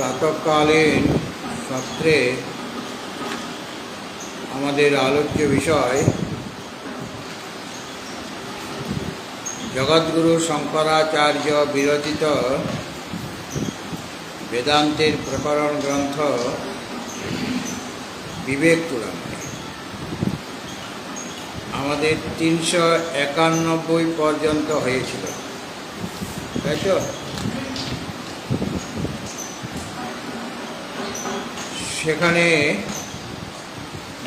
প্রাতঃকালীন সত্রে আমাদের আলোচ্য বিষয় জগৎগুরু শঙ্করাচার্য বিরচিত বেদান্তের প্রকরণ গ্রন্থ বিবেক চূড়ামণি। আমাদের 391 পর্যন্ত হয়েছিল, তাই তো? সেখানে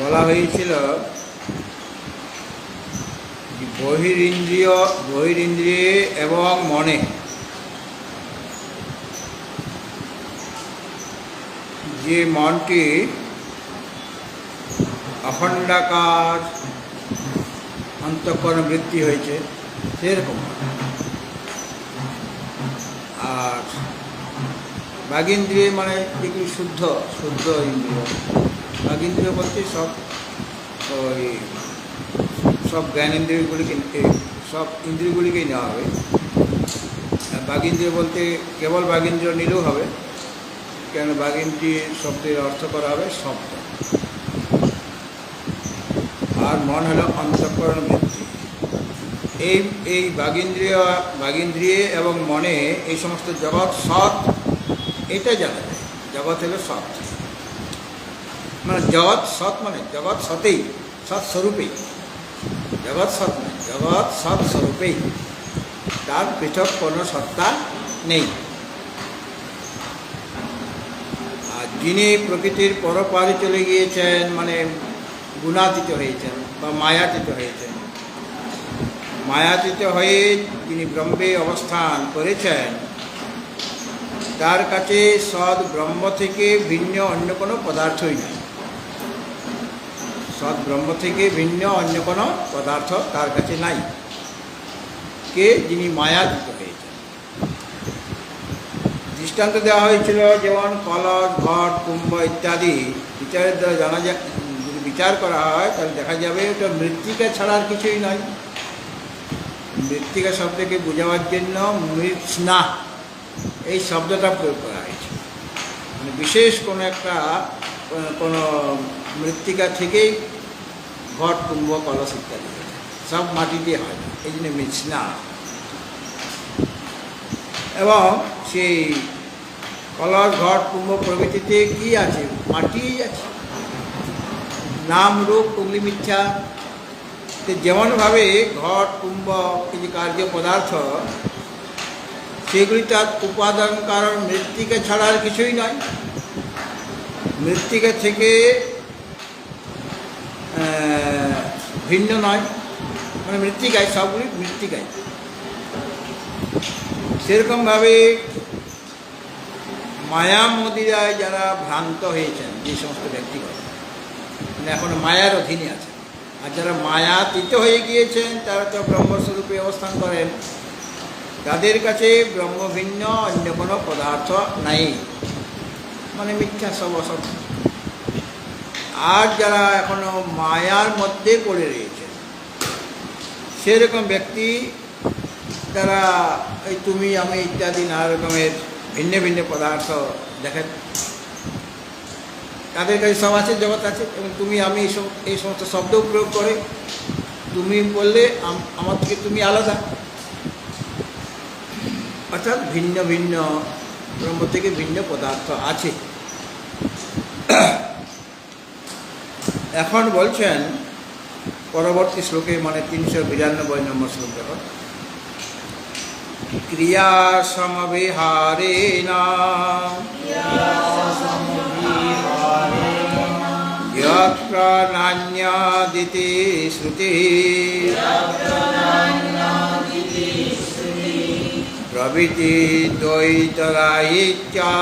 বলা হয়েছিল বহিরিন্দ্রিয়ে এবং মনে যে মনটি অখণ্ডাকার অন্তঃকরণ বৃত্তি হয়েছে সেরকম, আর বাগিন্দ্রিয় মানে যেগুলি শুদ্ধ ইন্দ্রিয়। বাগিন্দ্রিয় বলতে সব জ্ঞানেন্দ্রিয়গুলিকে, সব ইন্দ্রিয়গুলিকেই নেওয়া হবে। বাগিন্দ্রিয় বলতে কেবল বাগিন্দ্রিয় নিলেও হবে, কেন বাগিন্দ্রিয় শব্দের অর্থ করা হবে শব্দ, আর মন হলো অন্তঃকরণ বৃত্তি। এই বাগিন্দ্রিয় এবং মনে এই সমস্ত জগৎ সৎ, এটা জানা যায়। জগৎ হলো সৎ, মানে জগৎ সৎ মানে জগৎ সতেই, সৎ স্বরূপেই। জগৎ সৎ নয়, জগৎ সৎ স্বরূপেই, তার পৃথক কোনো সত্তা নেই। আর যিনি প্রকৃতির পরপারে চলে গিয়েছেন, মানে গুণাতীত হয়েছেন বা মায়াতীত হয়েছেন, মায়াতীত হয়ে যিনি ব্রহ্মে অবস্থান করেছেন, তার কাছে সৎ ব্রহ্ম থেকে ভিন্ন অন্য কোনো পদার্থই নেই। সৎ ব্রহ্ম থেকে ভিন্ন অন্য কোনো পদার্থ তার কাছে নাই। কে? যিনি মায়াতীত হয়েছেন। দৃষ্টান্ত দেওয়া হয়েছিল, যেমন কলস, ঘট, কুম্ভ ইত্যাদি বিচারের দ্বারা জানা যায়। যদি বিচার করা হয় তাহলে দেখা যাবে ওটা মৃত্তিকা ছাড়া আর কিছুই নয়। মৃত্তিকা শব্দকে বোঝাবার জন্য মৃৎস্না এই শব্দটা প্রয়োগ করা হয়েছে। মানে বিশেষ কোনো মৃত্তিকা থেকেই ঘট, কুম্ভ, কলস ইত্যাদি সব মাটি দিয়ে হয়, এই জন্য মৃৎস্না। এবং সেই কলস, ঘট, কুম্ভ প্রভৃতিতে কী আছে? মাটিই আছে। নাম, রূপ, কুণ্ডলী মিথ্যা। যেমনভাবে ঘট, কুম্ভ এই যে কার্য পদার্থ, সেগুলি তার উপাদান কারণ মৃত্তিকা ছাড়া আর কিছুই নয়। মৃত্তিকা থেকে ভিন্ন নয়, মানে মৃত্তিকায়, সবগুলি মৃত্তিকায়। সেরকমভাবে মায়া মদিরায় যারা ভ্রান্ত হয়েছেন, যে সমস্ত ব্যক্তিগত মানে এখন মায়ার অধীনে আছে, আর যারা মায়াতীত হয়ে গিয়েছেন তারা তো ব্রহ্মস্বরূপে অবস্থান করেন, তাদের কাছে ব্রহ্ম ভিন্ন অন্য কোনো পদার্থ নাই, মানে মিথ্যা সব অসৎ। আর যারা এখনো মায়ার মধ্যে পড়ে রয়েছে, সেরকম ব্যক্তি তারা এই তুমি আমি ইত্যাদি নানা রকমের ভিন্ন ভিন্ন পদার্থ দেখেন। তাদের কাছে সব আছে, জগৎ আছে, এবং তুমি আমি এই সমস্ত শব্দ প্রয়োগ করে তুমি বললে আমার থেকে তুমি আলাদা, অর্থাৎ ভিন্ন ভিন্ন ব্রহ্ম থেকে ভিন্ন পদার্থ আছে। এখন বলছেন পরবর্তী শ্লোকে, মানে 392 নম্বর শ্লোক, দেখো, ক্রিয়া সমবিহারেণ যত্র নান্যাদিতি শ্রুতিঃ প্রভৃতি দ্বৈতরায়িত্যা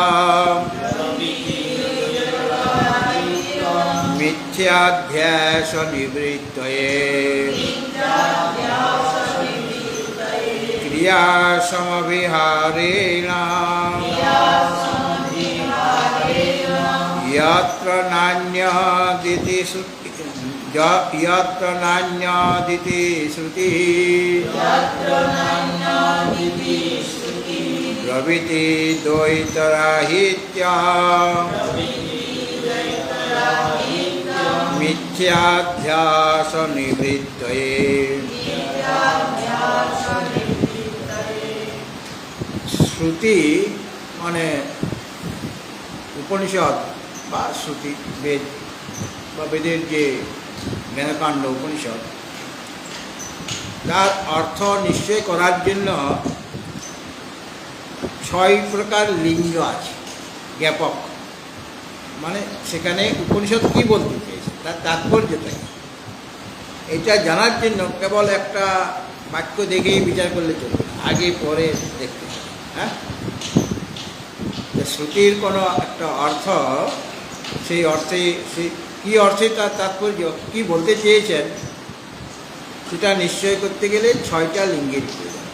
মিথ্যাধ্যাস নিবৃত্তয়ে ক্রিয়া সমবিহারেণ यत्र नान्यादिति श्रुतिः প্রভৃতি দ্বৈতরাহিত্যা মিথ্যাধ্যাস নিবৃত্তয়ে। শ্রুতি মানে উপনিষদ বা শ্রুতি, বেদ বা বেদের যে জ্ঞানকাণ্ড উপনিষদ, তার অর্থ নিশ্চয় করার জন্য 6 প্রকার লিঙ্গ আছে, জ্ঞাপক। মানে সেখানে উপনিষদ কী বলতে চেয়েছে, তার তাৎপর্যটা কী, এটা জানার জন্য কেবল একটা বাক্য দেখেই বিচার করলে চলবে না, আগে পরে দেখতে হবে। হ্যাঁ, শ্রুতির কোনো একটা অর্থ, সেই অর্থে কী অর্থে তার তাৎপর্য কী বলতে চেয়েছেন, সেটা নিশ্চয় করতে গেলে 6টা লিঙ্গের প্রয়োজন।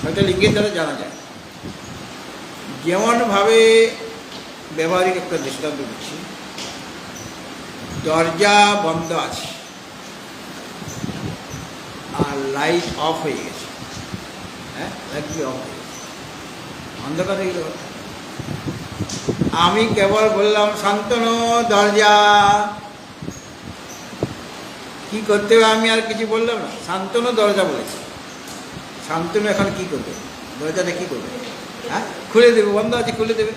6টা লিঙ্গের দ্বারা জানা যায়। যেমনভাবে ব্যবহারিক একটা দৃষ্টান্ত দিচ্ছি, দরজা বন্ধ আছে আর লাইট অফ হয়ে গেছে। হ্যাঁ, লাইটগুলি অফ হয়ে গেছে, অন্ধকার হয়ে গেল। আমি কেবল বললাম শান্তনু দরজা, কি করতে হবে আমি আর কিছু বললাম না, শান্তনু দরজা বলেছি। শান্তনু এখন কি করবে, দরজাটা কি করবে? হ্যাঁ, খুলে দেবে, বন্ধ আছে খুলে দেবে।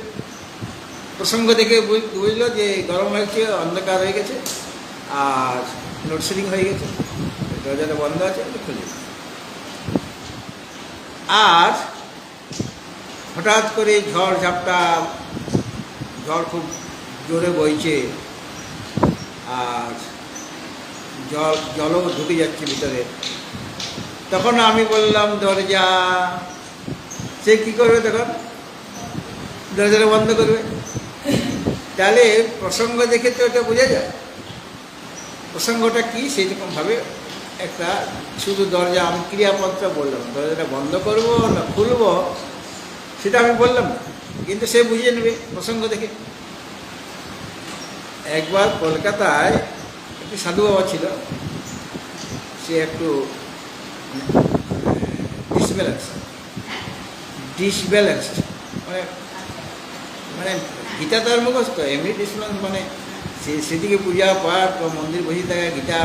প্রসঙ্গ দেখে বুঝলো যে গরম লাগছে, অন্ধকার হয়ে গেছে আর লোডশেডিং হয়ে গেছে, দরজাটা বন্ধ আছে, খুলে দেবে। আর হঠাৎ করে ঝড় ঝাপটা, ঝড় খুব জোরে বইছে আর জলও ঢুকে যাচ্ছে ভিতরে, তখন আমি বললাম দরজা, সে কী করবে? তখন দরজাটা বন্ধ করবে। তাহলে প্রসঙ্গ দেখে তো এটা বোঝা যায় প্রসঙ্গটা কী। সেইরকমভাবে একটা শুধু দরজা, আমি ক্রিয়াপদটা বললাম, দরজাটা বন্ধ করব না খুলব সেটা আমি বললাম না, কিন্তু সে বুঝিয়ে নেবে প্রসঙ্গ দেখে। একবার কলকাতায় একটি সাধু বাবা ছিল, সে একটু ডিসব্যালেন্সড, মানে গীতা তার মুখস্থ, এমনি ডিসব্যালেন্স মানে সেদিকে পূজা পাঠ বা মন্দির বসে থাকা, গীতা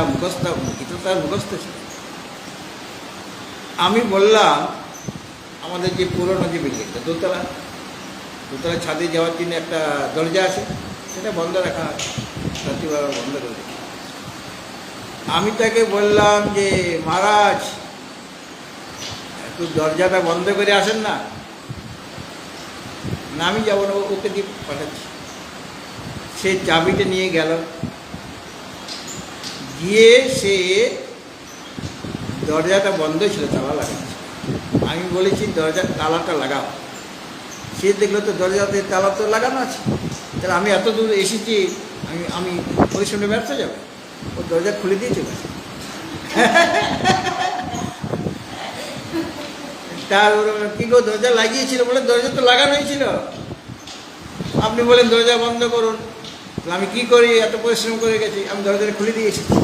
তার মুখস্থ ছিল। আমি বললাম আমাদের যে পুরনো যে বিল্ডিংটা, দোতলা ছাদে যাওয়ার জন্য একটা দরজা আছে, সেটা বন্ধ রাখা আছে, রাত্রিবেলা বন্ধ করে দিই। আমি তাকে বললাম যে মহারাজ একটু দরজাটা বন্ধ করে আসেন না। না, আমি যাবো না, ওকে দিয়ে পাঠাচ্ছি। সে চাবিটা নিয়ে গেল, গিয়ে সে দরজাটা বন্ধ ছিল, তালা লাগাচ্ছে। আমি বলেছি দরজার তালাটা লাগাও। সে দেখলো তো দরজাতে তালা তো লাগানো আছে, তাহলে আমি এত দূর এসেছি, আমি পরিশ্রমে ব্যর্থ যাবে। ও দরজা খুলে দিয়ে চলে আসে। তার কী গো দরজা লাগিয়েছিল? বলে দরজা তো লাগানোই ছিল, আপনি বলেন দরজা বন্ধ করুন। আমি কি করি, এত পরিশ্রম করে গেছি, আমি দরজাটা খুলে দিয়ে এসেছি।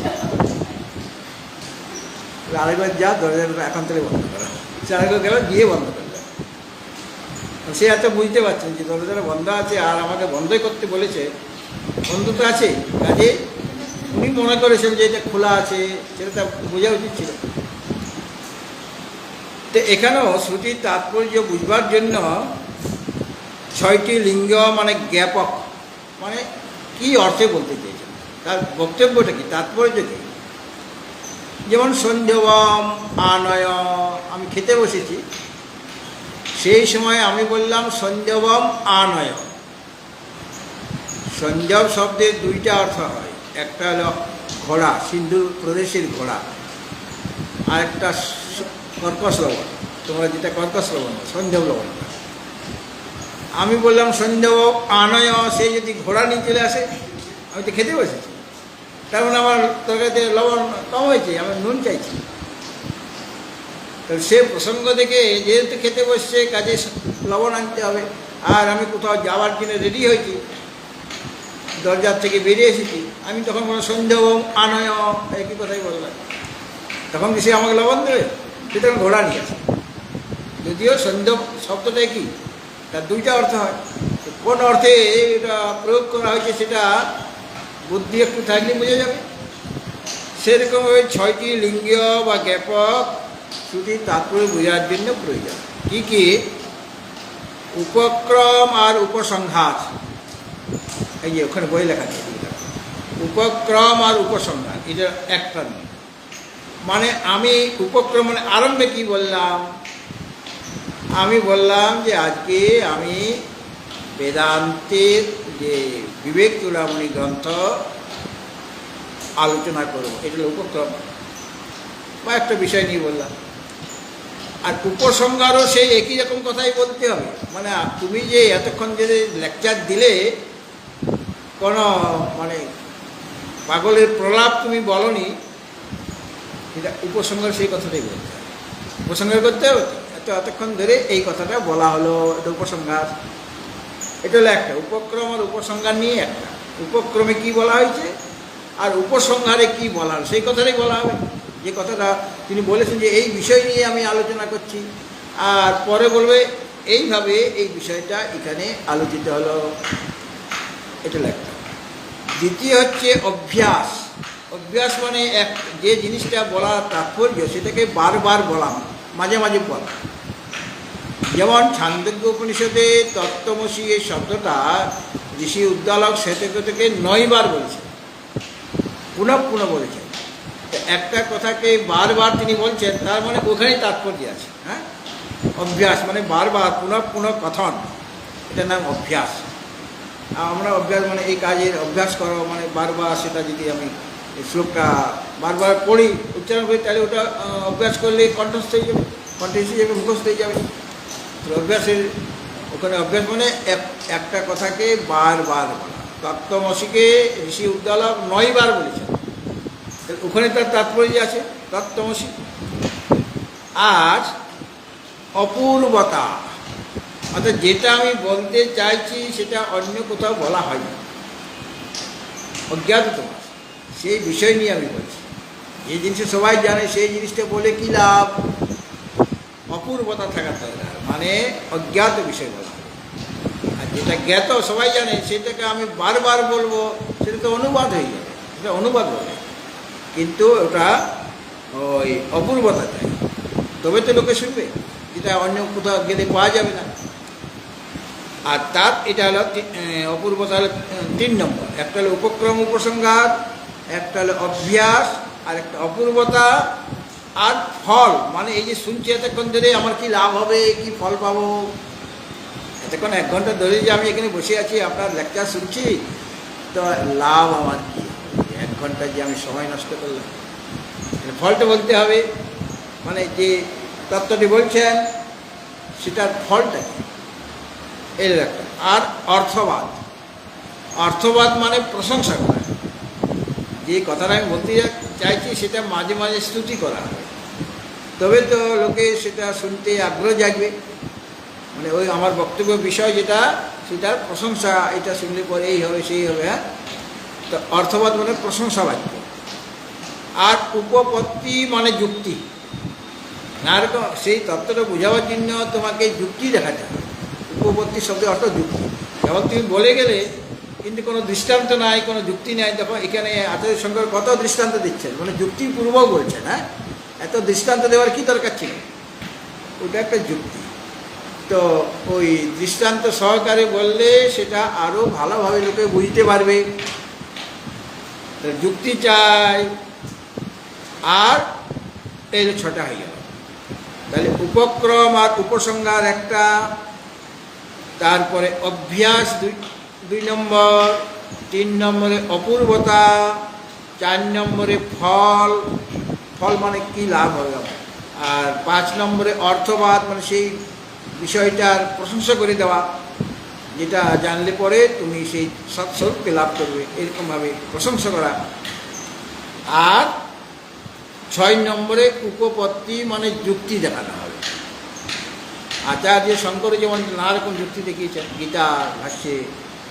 আরেকবার যা, দরজাটা এখন থেকে বন্ধ করা। সে আরেকবার গেল, গিয়ে বন্ধ করল। সে এত বুঝতে পারছেন যে দরজাটা বন্ধ আছে আর আমাকে বন্ধই করতে বলেছে, বন্ধ তো আছে, কাজে উনি মনে করেছেন যে এটা খোলা আছে, সেটা বোঝা উচিত ছিল। তো এখানেও শ্রুতির তাৎপর্য বুঝবার জন্য 6টি লিঙ্গ মানে জ্ঞাপক, মানে কি অর্থে বলতে চেয়েছেন, তার বক্তব্যটা কি, তাৎপর্য কী। যেমন সন্ধ্যবম আনয়, আমি খেতে বসেছি, সেই সময় আমি বললাম সন্ধ্যবম আনয়। সঞ্জব শব্দের 2টা অর্থ হয়, একটা হলো ঘোড়া, সিন্ধু প্রদেশের ঘোড়া, আর একটা কর্কশ লবণ, তোমরা যেটা কর্কশ লবণ, সঞ্জব লবণ। আমি বললাম সঞ্জব আনয়, সে যদি ঘোড়া নিয়ে চলে আসে, আমি তো খেতে বসেছি, তার মানে আমার তরকারিতে লবণ কম হয়েছে, আমি নুন চাইছি। তো সে প্রসঙ্গ দেখে যেহেতু খেতে বসছে, কাজে লবণ আনতে হবে। আর আমি কোথাও যাওয়ার জন্য রেডি হয়েছি, দরজার থেকে বেরিয়ে এসেছি, আমি তখন বললাম সন্ধ্যবম আনয়, একই কথাই বললাম। তখন কি সে আমাকে লবণ দেবে? সে তখন ঘোড়া নিয়ে আসে। যদিও সন্দেহ শব্দটা কি, তার দুইটা অর্থ হয়। কোন অর্থে এটা প্রয়োগ করা হয়েছে সেটা বুদ্ধি একটু থাকলে বোঝা যাবে। সেরকম ওই 6টি লিঙ্গীয় বা জ্ঞাপক শ্রুতির তাৎপর্য বোঝার জন্য প্রয়োজন। কি কি? উপক্রম আর উপসংহার। এই যে ওখানে বই লেখা আছে, উপক্রম আর উপসংহার, এটা একটা নয়। মানে আমি উপক্রম মানে আরম্ভে কি বললাম? আমি বললাম যে আজকে আমি বেদান্তের যে বিবেক চূড়ামণি গ্রন্থ আলোচনা করব, এটা হলো উপক্রম, বা একটা বিষয় নিয়ে বললাম। আর উপসংহারও সেই একই রকম কথাই বলতে হবে। মানে তুমি যে এতক্ষণ যে লেকচার দিলে, কোনো মানে পাগলের প্রলাপ তুমি বলনি, এটা উপসংহার সেই কথাটাই বলতে হবে। উপসংহার করতে হবে। এতক্ষণ ধরে এই কথাটা বলা হলো, এটা উপসংহার। এটা হলো একটা। উপক্রম আর উপসংহার নিয়ে একটা। উপক্রমে কি বলা হয়েছে আর উপসংহারে কি বলা হলো সেই কথাটাই বলা হবে। যে কথাটা তিনি বলেছেন যে এই বিষয় নিয়ে আমি আলোচনা করছি, আর পরে বলবে এইভাবে এই বিষয়টা এখানে আলোচিত হলো, এটা হলো একটা। দ্বিতীয় হচ্ছে অভ্যাস। অভ্যাস মানে যে জিনিসটা বলার তাৎপর্য সেটাকে বারবার বলা, মাঝে মাঝে বলা। যেমন ছান্দোগ্য উপনিষদে তত্ত্বমসি এই শব্দটা ঋষি উদ্দালক থেকে 9 বার বলেছে, পুনঃ পুনঃ বলেছেন। একটা কথাকে বারবার তিনি বলছেন, তার মানে ওখানেই তাৎপর্য আছে। হ্যাঁ, অভ্যাস মানে বারবার পুনঃ পুনঃ কথন, এটার নাম অভ্যাস। আমরা অভ্যাস মানে এই কাজের অভ্যাস করো, মানে বারবার সেটা যদি আমি শ্লোকটা বারবার পড়ি, উচ্চারণ করি, তাহলে ওটা অভ্যাস করলে কণ্ঠস্থ হয়ে যাবে, কণ্ঠস্থ হয়ে যাবে, মুখস্থ হয়ে যাবে। অভ্যাসের ওখানে অভ্যাস মানে একটা কথাকে বারবার বলা। তত্ত্বমসিকে ঋষি উদ্দালক 9 বার বলেছেন, ওখানে তার তাৎপর্য আছে, তত্ত্বমসি। আর অপূর্বতা, অর্থাৎ যেটা আমি বলতে চাইছি সেটা অন্য কোথাও বলা হয়নি, অজ্ঞাত তোমার, সেই বিষয় নিয়ে আমি বলছি। যে জিনিসটা সবাই জানে সেই জিনিসটা বলে কি লাভ? অপূর্বতা থাকার দরকার, মানে অজ্ঞাত বিষয় বলা। আর যেটা জ্ঞাত সবাই জানে সেটাকে আমি বারবার বলবো, সেটা তো অনুবাদ হয়ে যাবে, সেটা অনুবাদ বলে। কিন্তু ওটা ওই অপূর্বতা চাই, তবে তো লোকে শুনবে, যেটা অন্য কোথাও গেলে পাওয়া যাবে না। আর তার এটা হলো অপূর্বতা হলো 3 নম্বর। একটা হলো উপক্রম উপসংহার, একটা হলো অভ্যাস, আর একটা অপূর্বতা। আর ফল মানে এই যে শুনছি এতক্ষণ ধরে আমার কি লাভ হবে, কি ফল পাবো। এতক্ষণ 1 ঘন্টা ধরে যে আমি এখানে বসে আছি আপনার লেকচার শুনছি, তো লাভ আমার কি? 1 ঘন্টা যে আমি সময় নষ্ট করলাম, ফলটা বলতে হবে। মানে যে তত্ত্বটি বলছেন সেটার ফলটা কি, এর একটা। আর অর্থবাদ। অর্থবাদ মানে প্রশংসা করা, যে কথাটা আমি বলতে চাইছি সেটা মাঝে মাঝে স্তুতি করা হয়, তবে তো লোকে সেটা শুনতে আগ্রহ জাগবে। মানে ওই আমার বক্তব্য বিষয় যেটা, সেটার প্রশংসা, এটা শুনলে পরে এই হবে সেই হবে। হ্যাঁ, তো অর্থবাদ মানে প্রশংসা বাক্য। আর উপপত্তি মানে যুক্তি, আর সেই তত্ত্বটা বোঝাবার জন্য তোমাকে যুক্তি দেখাতে হবে। উপপত্তি শব্দের অর্থ যুক্তি। যেমন তুমি বলে গেলে কিন্তু কোনো দৃষ্টান্ত নাই, কোনো যুক্তি নাই, দেখো এখানে আচার্য শঙ্কর কত দৃষ্টান্ত দিচ্ছেন, মানে যুক্তিপূর্বক বলছেন। হ্যাঁ, এত দৃষ্টান্ত দেওয়ার কি দরকার ছিল? ওটা একটা যুক্তি। তো ওই দৃষ্টান্ত সহকারে বললে সেটা আরও ভালোভাবে লোকে বুঝতে পারবে। যুক্তি চাই। আর এই 6টা হয়ে গেল। তাহলে উপক্রম আর উপসংহার একটা, তারপরে অভ্যাস 2 নম্বর, 3 নম্বরে অপূর্বতা, 4 নম্বরে ফল, ফল মানে কি লাভ হবে, আর 5 নম্বরে অর্থবাদ মানে সেই বিষয়টার প্রশংসা করে দেওয়া, যেটা জানলে পরে তুমি সেই সৎস্বরূপকে লাভ করবে, এরকমভাবে প্রশংসা করা। আর 6 নম্বরে উপপত্তি মানে যুক্তি দেখানো হবে। আচার্য শঙ্কর যেমন নানা রকম যুক্তি দেখিয়েছেন, গীতার ভাষ্যে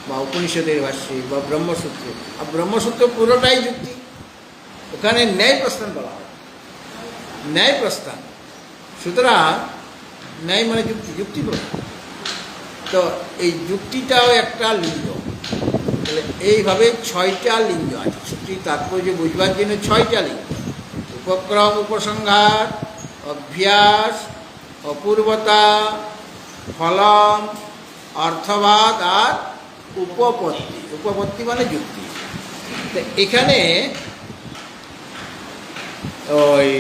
বা উপনিষদের ভাষ্যে বা ব্রহ্মসূত্রে। আর ব্রহ্মসূত্র পুরোটাই যুক্তি। ওখানে ন্যায় প্রস্থান বলা হয়, ন্যায় প্রস্থান। সুতরাং ন্যায় মানে যুক্তি, যুক্তি প্রমাণ। তো এই যুক্তিটাও একটা লিঙ্গ। তাহলে এইভাবে 6টা লিঙ্গ আছে। শ্রুতির তাৎপর্য বুঝবার জন্য 6টা লিঙ্গ: উপক্রম, উপসংহার, অভ্যাস, অপূর্বতা, ফলম, অর্থবাদ আর উপপত্তি। উপপত্তি মানে যুক্তি। তো এখানে ওই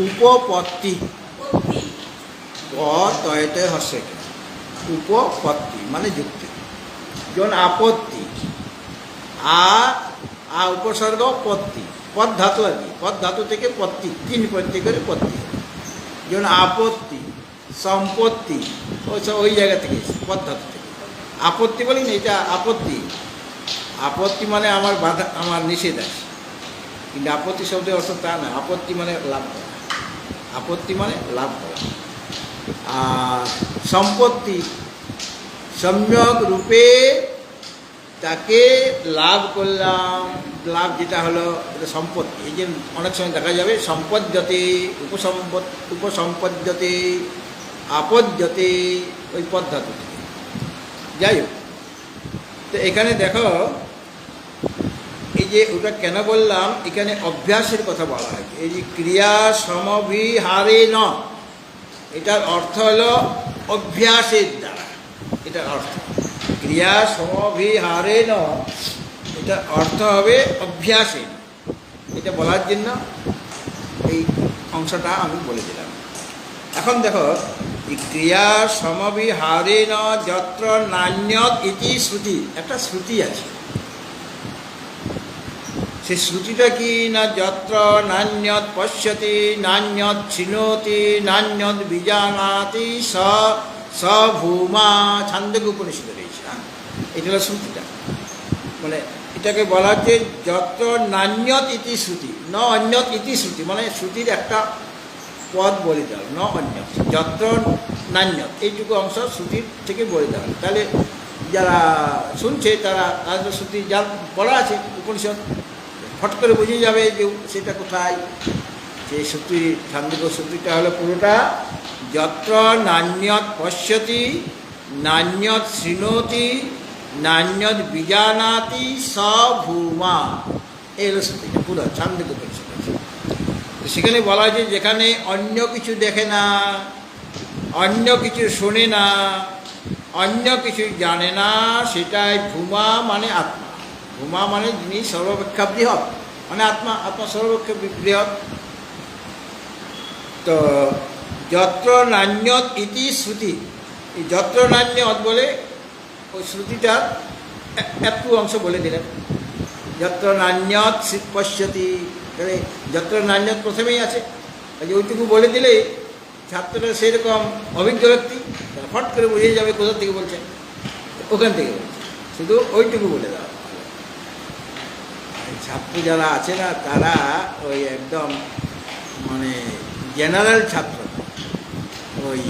উপপত্তি, তয়তে হসে, উপপত্তি মানে যুক্তি। যেমন আপত্তি, উপসর্গ পত্তি, পদ ধাতু আর কি, পদ ধাতু থেকে পত্তি, 3 প্রত্যয় করে পত্তি। যেমন আপত্তি, সম্পত্তি, ওই জায়গা থেকে পদ ধাতু থেকে। আপত্তি বলি না, এটা আপত্তি। আপত্তি মানে আমার বাধা, আমার নিষেধ আছে, কিন্তু আপত্তি শব্দের অর্থ তা না। আপত্তি মানে লাভ করা, আপত্তি মানে লাভ করা। আর সম্পত্তি, সম্যক রূপে তাকে লাভ করলাম, লাভ যেটা হলো এটা সম্পত্তি। এই যে অনেক সময় দেখা যাবে সম্পদ্যতে, উপসম্পদ্যতে, আপদ্যতে, ওই পদ্ধতি। যাই হোক, তো এখানে দেখো এই যে ওটা কেন বললাম, এখানে অভ্যাসের কথা বলা হয়েছে। এই যে ক্রিয়া সমভিহারে ন, এটার অর্থ হলো অভ্যাসের দ্বারা। এটার অর্থ ক্রিয়া সমভিহারে ন, এটার অর্থ হবে অভ্যাসে। এটা বলার জন্য এই অংশটা আমি বলে দিলাম। এখন দেখো, এই ক্রিয়া সমভিহারে ন যত্র নান্যত ইতি শ্রুতি, একটা শ্রুতি আছে। সেই শ্রুতিটা কি না, যত্র নান্যত পশ্যতি, নান্যত ছিনোতি, নান্যত বিজানাতি স ভূমা, ছান্দোক্য উপনিষদে রয়েছে। এটা হলো শ্রুতিটা। মানে এটাকে বলা হচ্ছে যত্র নান্যত ইতি শ্রুতি, ন অন্যত ইতি শ্রুতি, মানে শ্রুতির একটা পদ বলে দেওয়া, ন অন্যত, যত্র নান্যত, এইটুকু অংশ শ্রুতির থেকে বলে দেওয়া। তাহলে যারা শুনছে তারা তাদের শ্রুতি যার পড়া আছে উপনিষদ, ফট করে বুঝে যাবে যে সেটা কোথায়। সেই শ্রুতি, ছান্দোক্য শ্রুতিটা হলো পুরোটা যত্র নান্যত পশ্যতি, নান্যত শৃণোতি, নান্যত বিজানাতি স ভূমা, এই হলো শ্রুতিটা পুরো ছান্দোক্য উপনিষদ। সেখানে বলা হয়েছে যেখানে অন্য কিছু দেখে না, অন্য কিছু শোনে না, অন্য কিছু জানে না, সেটাই ভূমা মানে আত্মা। ভূমা মানে যিনি সর্বাপেক্ষা বৃহৎ, মানে আত্মা, আত্মা সর্বাপেক্ষা বৃহৎ। তো যত্র নান্যত ইতি শ্রুতি, এই যত্র নান্যত বলে ওই শ্রুতিটার একটু অংশ বলে দিলেন। যত্র নান্যত পশ্যতি, তাহলে যত্র নান্যত প্রথমেই আছে, ওইটুকু বলে দিলেই ছাত্ররা সেরকম অভিজ্ঞ ব্যক্তি তারা ফট করে বুঝে যাবে কোথা থেকে বলছেন, ওখান থেকে বলছে, শুধু ওইটুকু বলে দেওয়া। ছাত্র যারা আছে না তারা ওই একদম মানে জেনারেল ছাত্র, ওই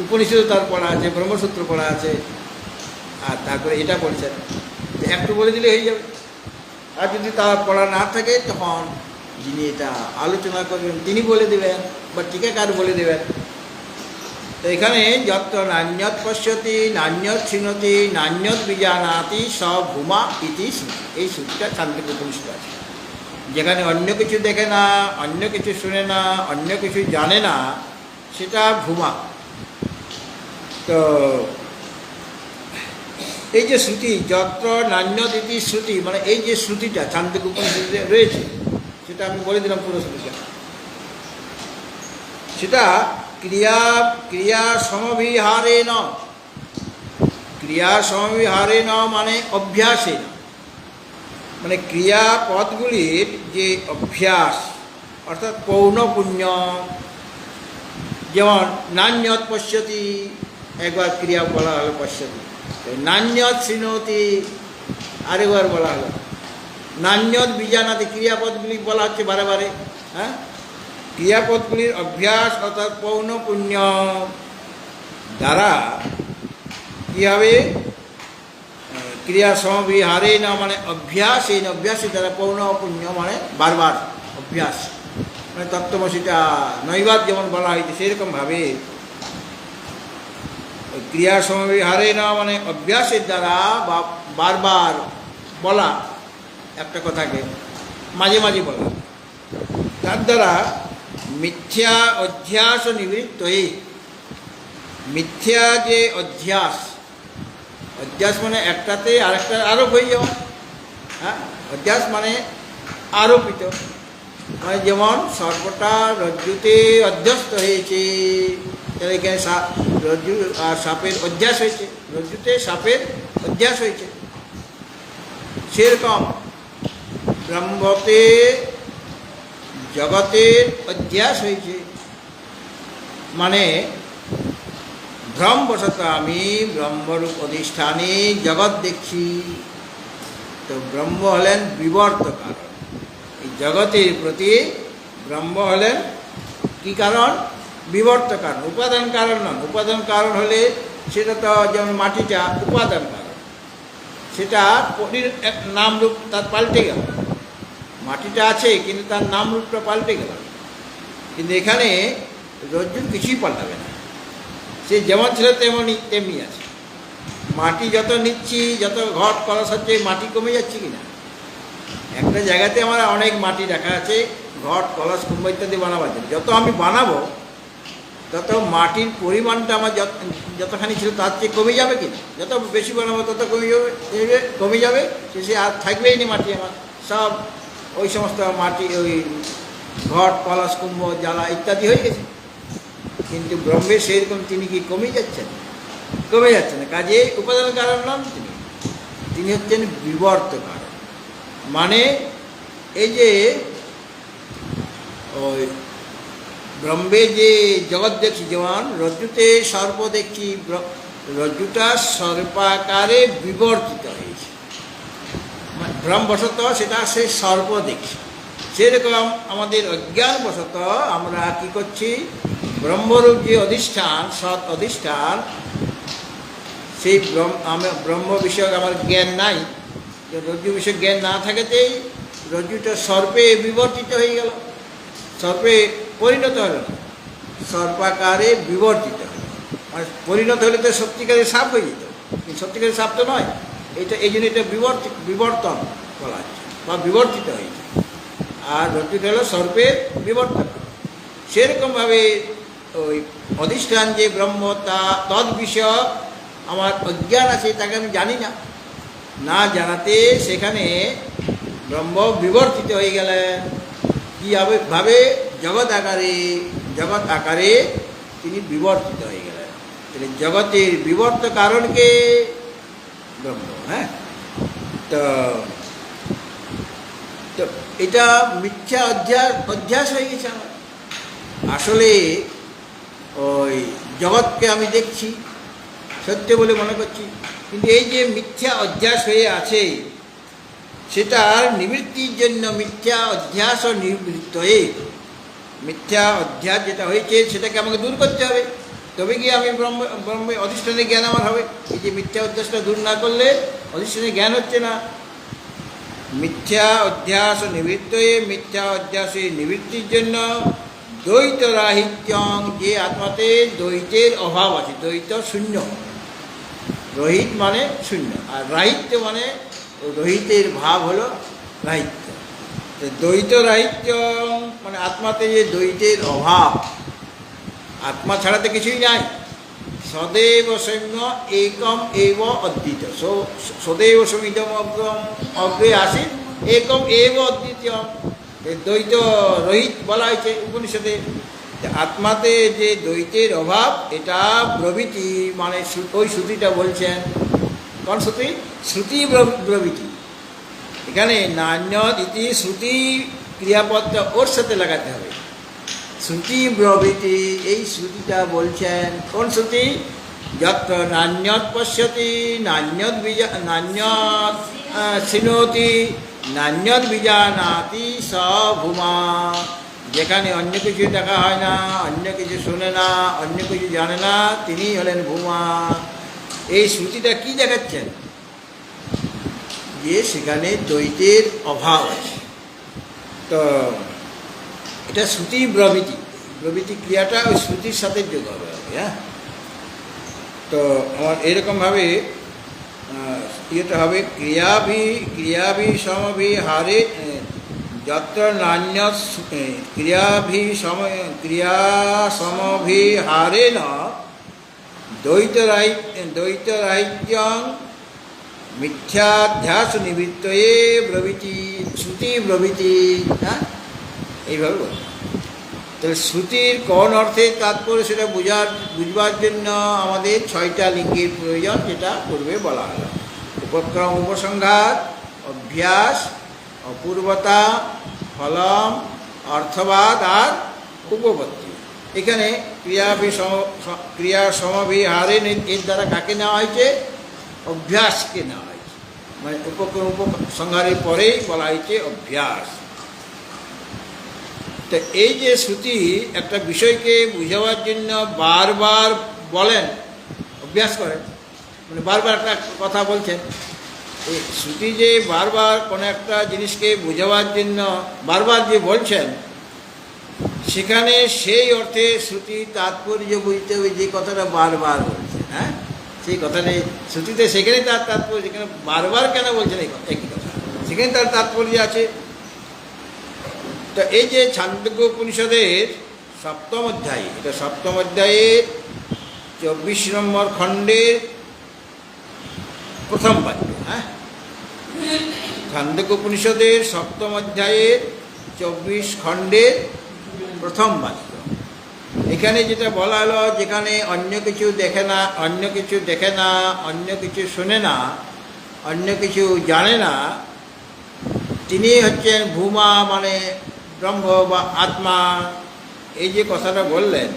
উপনিষদ তার পড়া আছে, ব্রহ্মসূত্র পড়া আছে, আর তারপরে এটা বলছেন, একটু বলে দিলে হয়ে যাবে। আর যদি তার পড়া না থাকে তখন যিনি এটা আলোচনা করবেন তিনি বলে দেবেন, বা টিকাকার বলে দেবেন। তো এখানে যত্র নান্যত পশ্যতি, নান্যত ছিনোতি, নান্যত বিজানাতি স ভূমা ইতি শ্রুতি, এই শ্রুতিটা ছান্দোক্য উপনিষদ আছে। যেখানে অন্য কিছু দেখে না, অন্য কিছু শুনে না, অন্য কিছু জানে না, সেটা ভূমা। তো এই যে শ্রুতি যত্র নান্যত ইতি শ্রুতি, মানে এই যে শ্রুতিটা ছান্দোক্য উপনিষদে রয়েছে, সেটা আমি বলে দিলাম পুরো শ্রুতিটা। সেটা ক্রিয়া সমভিহারে ন, ক্রিয়া সমভিহারে ন মানে অভ্যাসে, মানে ক্রিয়াপদগুলির যে অভ্যাস, অর্থাৎ পৌনঃপুণ্য। যেমন নান্যত পশ্যতি, একবার ক্রিয়া বলা হলো পশ্যতি, নান্যত শৃণোতি আরেকবার বলা হলো, নান্যত বিজানাতি, ক্রিয়াপদগুলি বলা হচ্ছে বারে বারে। হ্যাঁ, ক্রিয়াপদগুলির অভ্যাস অর্থাৎ পৌনঃপুণ্য দ্বারা কী হবে, ক্রিয়া সমভিহারে না মানে অভ্যাস, এই অভ্যাসের দ্বারা, পৌনঃপুণ্য মানে বারবার অভ্যাস, মানে তত্ত্বমসিটা নৈবাদ যেমন বলা হয়েছে সেরকমভাবে ক্রিয়া সমবিহারে না মানে অভ্যাসের দ্বারা বা বারবার বলা একটা কথাকে মাঝে মাঝে বলা, তার দ্বারা মিথ্যা অধ্যাস নিবৃত্ত হয়ে, মিথ্যা যে অধ্যাস, অধ্যাস মানে একটাতে আরেকটা আরোপ হয়ে যাওয়া, হ্যাঁ, অধ্যাস মানে আরোপিত, মানে যেমন সর্পটা রজ্জুতে অধ্যস্ত হয়েছে, তাহলে এখানে রজ্জু আর সাপের অধ্যাস হয়েছে, রজ্জুতে সাপের অধ্যাস হয়েছে, সেরকম ব্রহ্মতে জগতের অধ্যাস হয়েছে। মানে ভ্রমবশত আমি ব্রহ্মরূপ অধিষ্ঠানে জগৎ দেখছি। তো ব্রহ্ম হলেন বিবর্ত কারণ, এই জগতের প্রতি ব্রহ্ম হলেন কি কারণ? বিবর্ত কারণ, উপাদান কারণ নন। উপাদান কারণ হলে সেটা তো যেমন মাটিটা উপাদান কারণ, সেটা নামরূপ তার পাল্টে গেল, মাটিটা আছে কিন্তু তার নামরূপটা পাল্টে গেল। কিন্তু এখানে রজ্জুর কিছুই পাল্টাবে না, সে যেমন ছিল তেমনি আছে। মাটি যত নিচ্ছি, যত ঘট কলস হচ্ছে, মাটি কমে যাচ্ছে কি না? একটা জায়গাতে আমার অনেক মাটি রাখা আছে ঘট কলস কুম্ভ ইত্যাদি বানাবার জন্য, যত আমি বানাবো তত মাটির পরিমাণটা আমার যতখানি ছিল তার চেয়ে কমে যাবে কি না? যত বেশি বানাবো তত কমে যাবে, শেষে আর থাকবেই না মাটি আমার, সব ওই সমস্ত মাটি ওই ঘট কলস কুম্ভ জ্বালা ইত্যাদি হয়ে গেছে। কিন্তু ব্রহ্মের সেরকম তিনি কি কমে যাচ্ছেন? কমে যাচ্ছে না। কাজে উপাদান কারণ নন তিনি হচ্ছেন বিবর্ত কারণ। মানে এই যে ওই ব্রহ্মে যে জগৎ দেখছি, যেমন রজ্জুতে সর্প দেখছি, রজ্জুটা সর্পাকারে বিবর্তিত হয়েছে, ভ্রমবশত সেটা সে সর্প দেখছি। সেরকম আমাদের অজ্ঞানবশত আমরা কি করছি, ব্রহ্মরূপ যে অধিষ্ঠান, সৎ অধিষ্ঠান, সেই ব্রহ্ম বিষয়ক আমার জ্ঞান নাই। রজ্জু বিষয়ক জ্ঞান না থাকাতেই রজ্জুটা সর্পে বিবর্তিত হয়ে গেল, সর্পে পরিণত হল না, সর্পাকারে বিবর্তিত হল। মানে পরিণত হলে তো সত্যিকারের সাপ হয়ে যেত, কিন্তু সত্যিকারের সাপ তো নয়। এই জন্য এটা বিবর্তন বলা হচ্ছে বা বিবর্তিত হয়েছে। আর রজ্জুটা হলো সর্পের বিবর্তন। সেরকমভাবে ওই অধিষ্ঠান যে ব্রহ্ম, তা তদ বিষয়ক আমার অজ্ঞান আছে, তাকে আমি জানি না। না জানাতে সেখানে ব্রহ্ম বিবর্তিত হয়ে গেলেন কীভাবে? জগৎ আকারে তিনি বিবর্তিত হয়ে গেলেন। তাহলে জগতের বিবর্ত কারণকে ব্রহ্ম। হ্যাঁ, তো এটা মিথ্যা অধ্যাস হয়ে গেছে আমার। আসলে ওই জগৎকে আমি দেখছি, সত্য বলে মনে করছি, কিন্তু এই যে মিথ্যা অধ্যাস হয়ে আছে, সেটার নিবৃত্তির জন্য মিথ্যা অধ্যাস ও নিবৃত্ত হয়ে, মিথ্যা অধ্যাস যেটা হয়েছে সেটাকে আমাকে দূর করতে হবে, তবে গিয়ে আমি ব্রহ্মে অধিষ্ঠানের জ্ঞান আমার হবে। এই যে মিথ্যা অধ্যাসটা দূর না করলে অধিষ্ঠানের জ্ঞান হচ্ছে না। মিথ্যা অধ্যাস ও নিবৃত্ত হয়ে, মিথ্যা অধ্যাসের নিবৃত্তির জন্য দ্বৈত রাহিত্যং, যে আত্মাতে দ্বৈতের অভাব আছে, দ্বৈত শূন্য, রহিত মানে শূন্য, আর রাহিত্য মানে রহিতের ভাব হলো রাহিত্য। দ্বৈত রাহিত্য মানে আত্মাতে যে দ্বৈতের অভাব, আত্মা ছাড়াতে কিছুই নাই। সদেব সৌম্য একম এব অদ্বিত, সদেব সৌমিদম অগ্রে আসি একম এব অদ্বিতীয়। দ্বৈত রহিত বলা হয়েছে উপনিষদে। আত্মাতে যে দ্বৈতের অভাব, এটা প্রভৃতি মানে ওই শ্রুতিটা বলছেন। কোন শ্রুতি? শ্রুতি প্রভৃতি। এখানে নান্যদ ইতি শ্রুতি ক্রিয়াপদটা ওর সাথে লাগাতে হবে। শ্রুতি প্রভৃতি, এই শ্রুতিটা বলছেন। কোন শ্রুতি? যত্র নান্যদ পশ্যতি নান্যদ শৃণোতি নান্যদ বিজানাতি স ভূমা। যেখানে অন্য কিছু দেখা হয় না, অন্য কিছু শোনে না, অন্য কিছু জানে না, তিনি হলেন ভূমা। এই শ্রুতিটা কি দেখাচ্ছেন? যে সেখানে দ্বৈতের অভাব আছে। তো এটা শ্রুতি ব্রবীতি, ব্রবীতি ক্রিয়াটা ওই শ্রুতির সাথে যোগ হবে আর কি, হ্যাঁ। তো আমার এরকমভাবে ইয়েটা হবে ক্রিয়াভি সমভি হারে যত্র নান্য ক্রিয়া সমভি হারে ন দ্বৈতরাহিত্যং মিথ্যাধ্যাস নিবৃত্তয়ে ব্রবীতি শ্রুতি ব্রবীতি, হ্যাঁ, এইভাবে বল। তাহলে শ্রুতির কোন অর্থে তাৎপর্য সেটা বুঝবার জন্য আমাদের 6টা লিঙ্গের প্রয়োজন, যেটা পূর্বে বলা হলো। উপক্রম, উপসংহার, অভ্যাস, অপূর্বতা, ফলম, অর্থবাদ আর উপপত্তি। এখানে ক্রিয়া সমবিহারে এর দ্বারা কাকে নেওয়া হয়েছে? অভ্যাসকে নেওয়া হয়েছে, মানে উপক্রম উপসংহারের পরেই বলা হয়েছে অভ্যাস। তো এই যে শ্রুতি একটা বিষয়কে বুঝাবার জন্য বারবার বলেন, অভ্যাস করেন, মানে বারবার একটা কথা বলছেন। এই শ্রুতি যে বারবার কোনো একটা জিনিসকে বোঝাবার জন্য বারবার যে বলছেন, সেখানে সেই অর্থে শ্রুতি তাৎপর্য বুঝতে হবে যে কথাটা বারবার বলছেন, হ্যাঁ, সেই কথাটাই শ্রুতিতে, সেখানেই তার তাৎপর্য। সেখানে বারবার কেন বলছেন একই কথা, সেখানে তার তাৎপর্য আছে। তো এই যে ছান্দোগ্য উপনিষদের 7ম অধ্যায়, এটা 7ম অধ্যায়ের 24 নম্বর খণ্ডের প্রথম বাক্য, হ্যাঁ, ছান্দোগ্য উপনিষদের 7ম অধ্যায়ের 24 খণ্ডের প্রথম বাক্য। এখানে যেটা বলা হলো, যেখানে অন্য কিছু দেখে না, অন্য কিছু দেখে না, অন্য কিছু শোনে না, অন্য কিছু জানে না, তিনি হচ্ছেন ভূমা, মানে ব্রহ্ম বা আত্মা। এই যে কথাটা বললেন,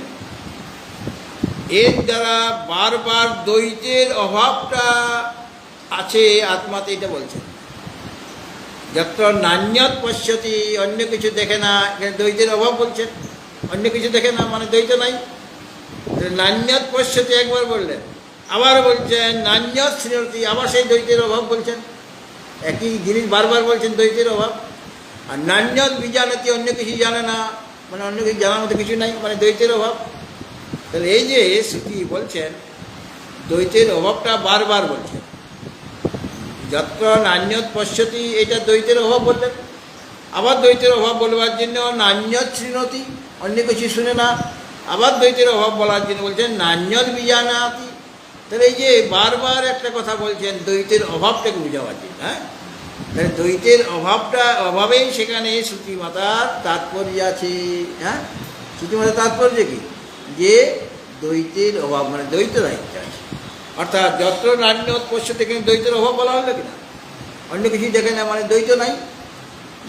এর দ্বারা বারবার দ্বৈতের অভাবটা আছে আত্মাতে, এটা বলছেন। যত্র নান্যত পশ্যতি, অন্য কিছু দেখে না, এখানে দ্বৈতের অভাব বলছেন। অন্য কিছু দেখে না মানে দ্বৈত নাই। নান্যত পশ্যতি একবার বললেন, আবার বলছেন নান্যত শৃণোতি, আবার সেই দ্বৈতের অভাব বলছেন। একই জিনিস বারবার বলছেন, দ্বৈতের অভাব। আর নান্যত বিজানতি, অন্য কিছু জানে না, মানে অন্য কিছু জানার মতো কিছু নাই, মানে দ্বৈতের অভাব। তাহলে এই যে শ্রুতি বলছেন, দ্বৈতের অভাবটা বারবার বলছেন। যত্র নান্যত পশ্যতি, এটা দ্বৈতের অভাব বললেন। আবার দ্বৈতের অভাব বলবার জন্য নান্যত শৃণোতি, অন্য কিছু শুনে না, আবার দ্বৈতের অভাব বলার জন্য বলছেন নান্যত বিজানাতি। তাহলে এই যে বারবার একটা কথা বলছেন দ্বৈতের অভাবটাকে বুঝাবার জন্য, হ্যাঁ। তাহলে দ্বৈতের অভাবেই সেখানে শ্রুতিমাতার তাৎপর্য আছে, হ্যাঁ। শ্রুতিমাতার তাৎপর্য কি? যে দ্বৈতের অভাব, মানে দ্বৈত রাহিত্য আছে। অর্থাৎ যত্র নান্যত পশ্যতি, থেকে দ্বৈতের অভাব বলা হলো কিনা, অন্য কিছু দেখে না মানে দ্বৈত নাই।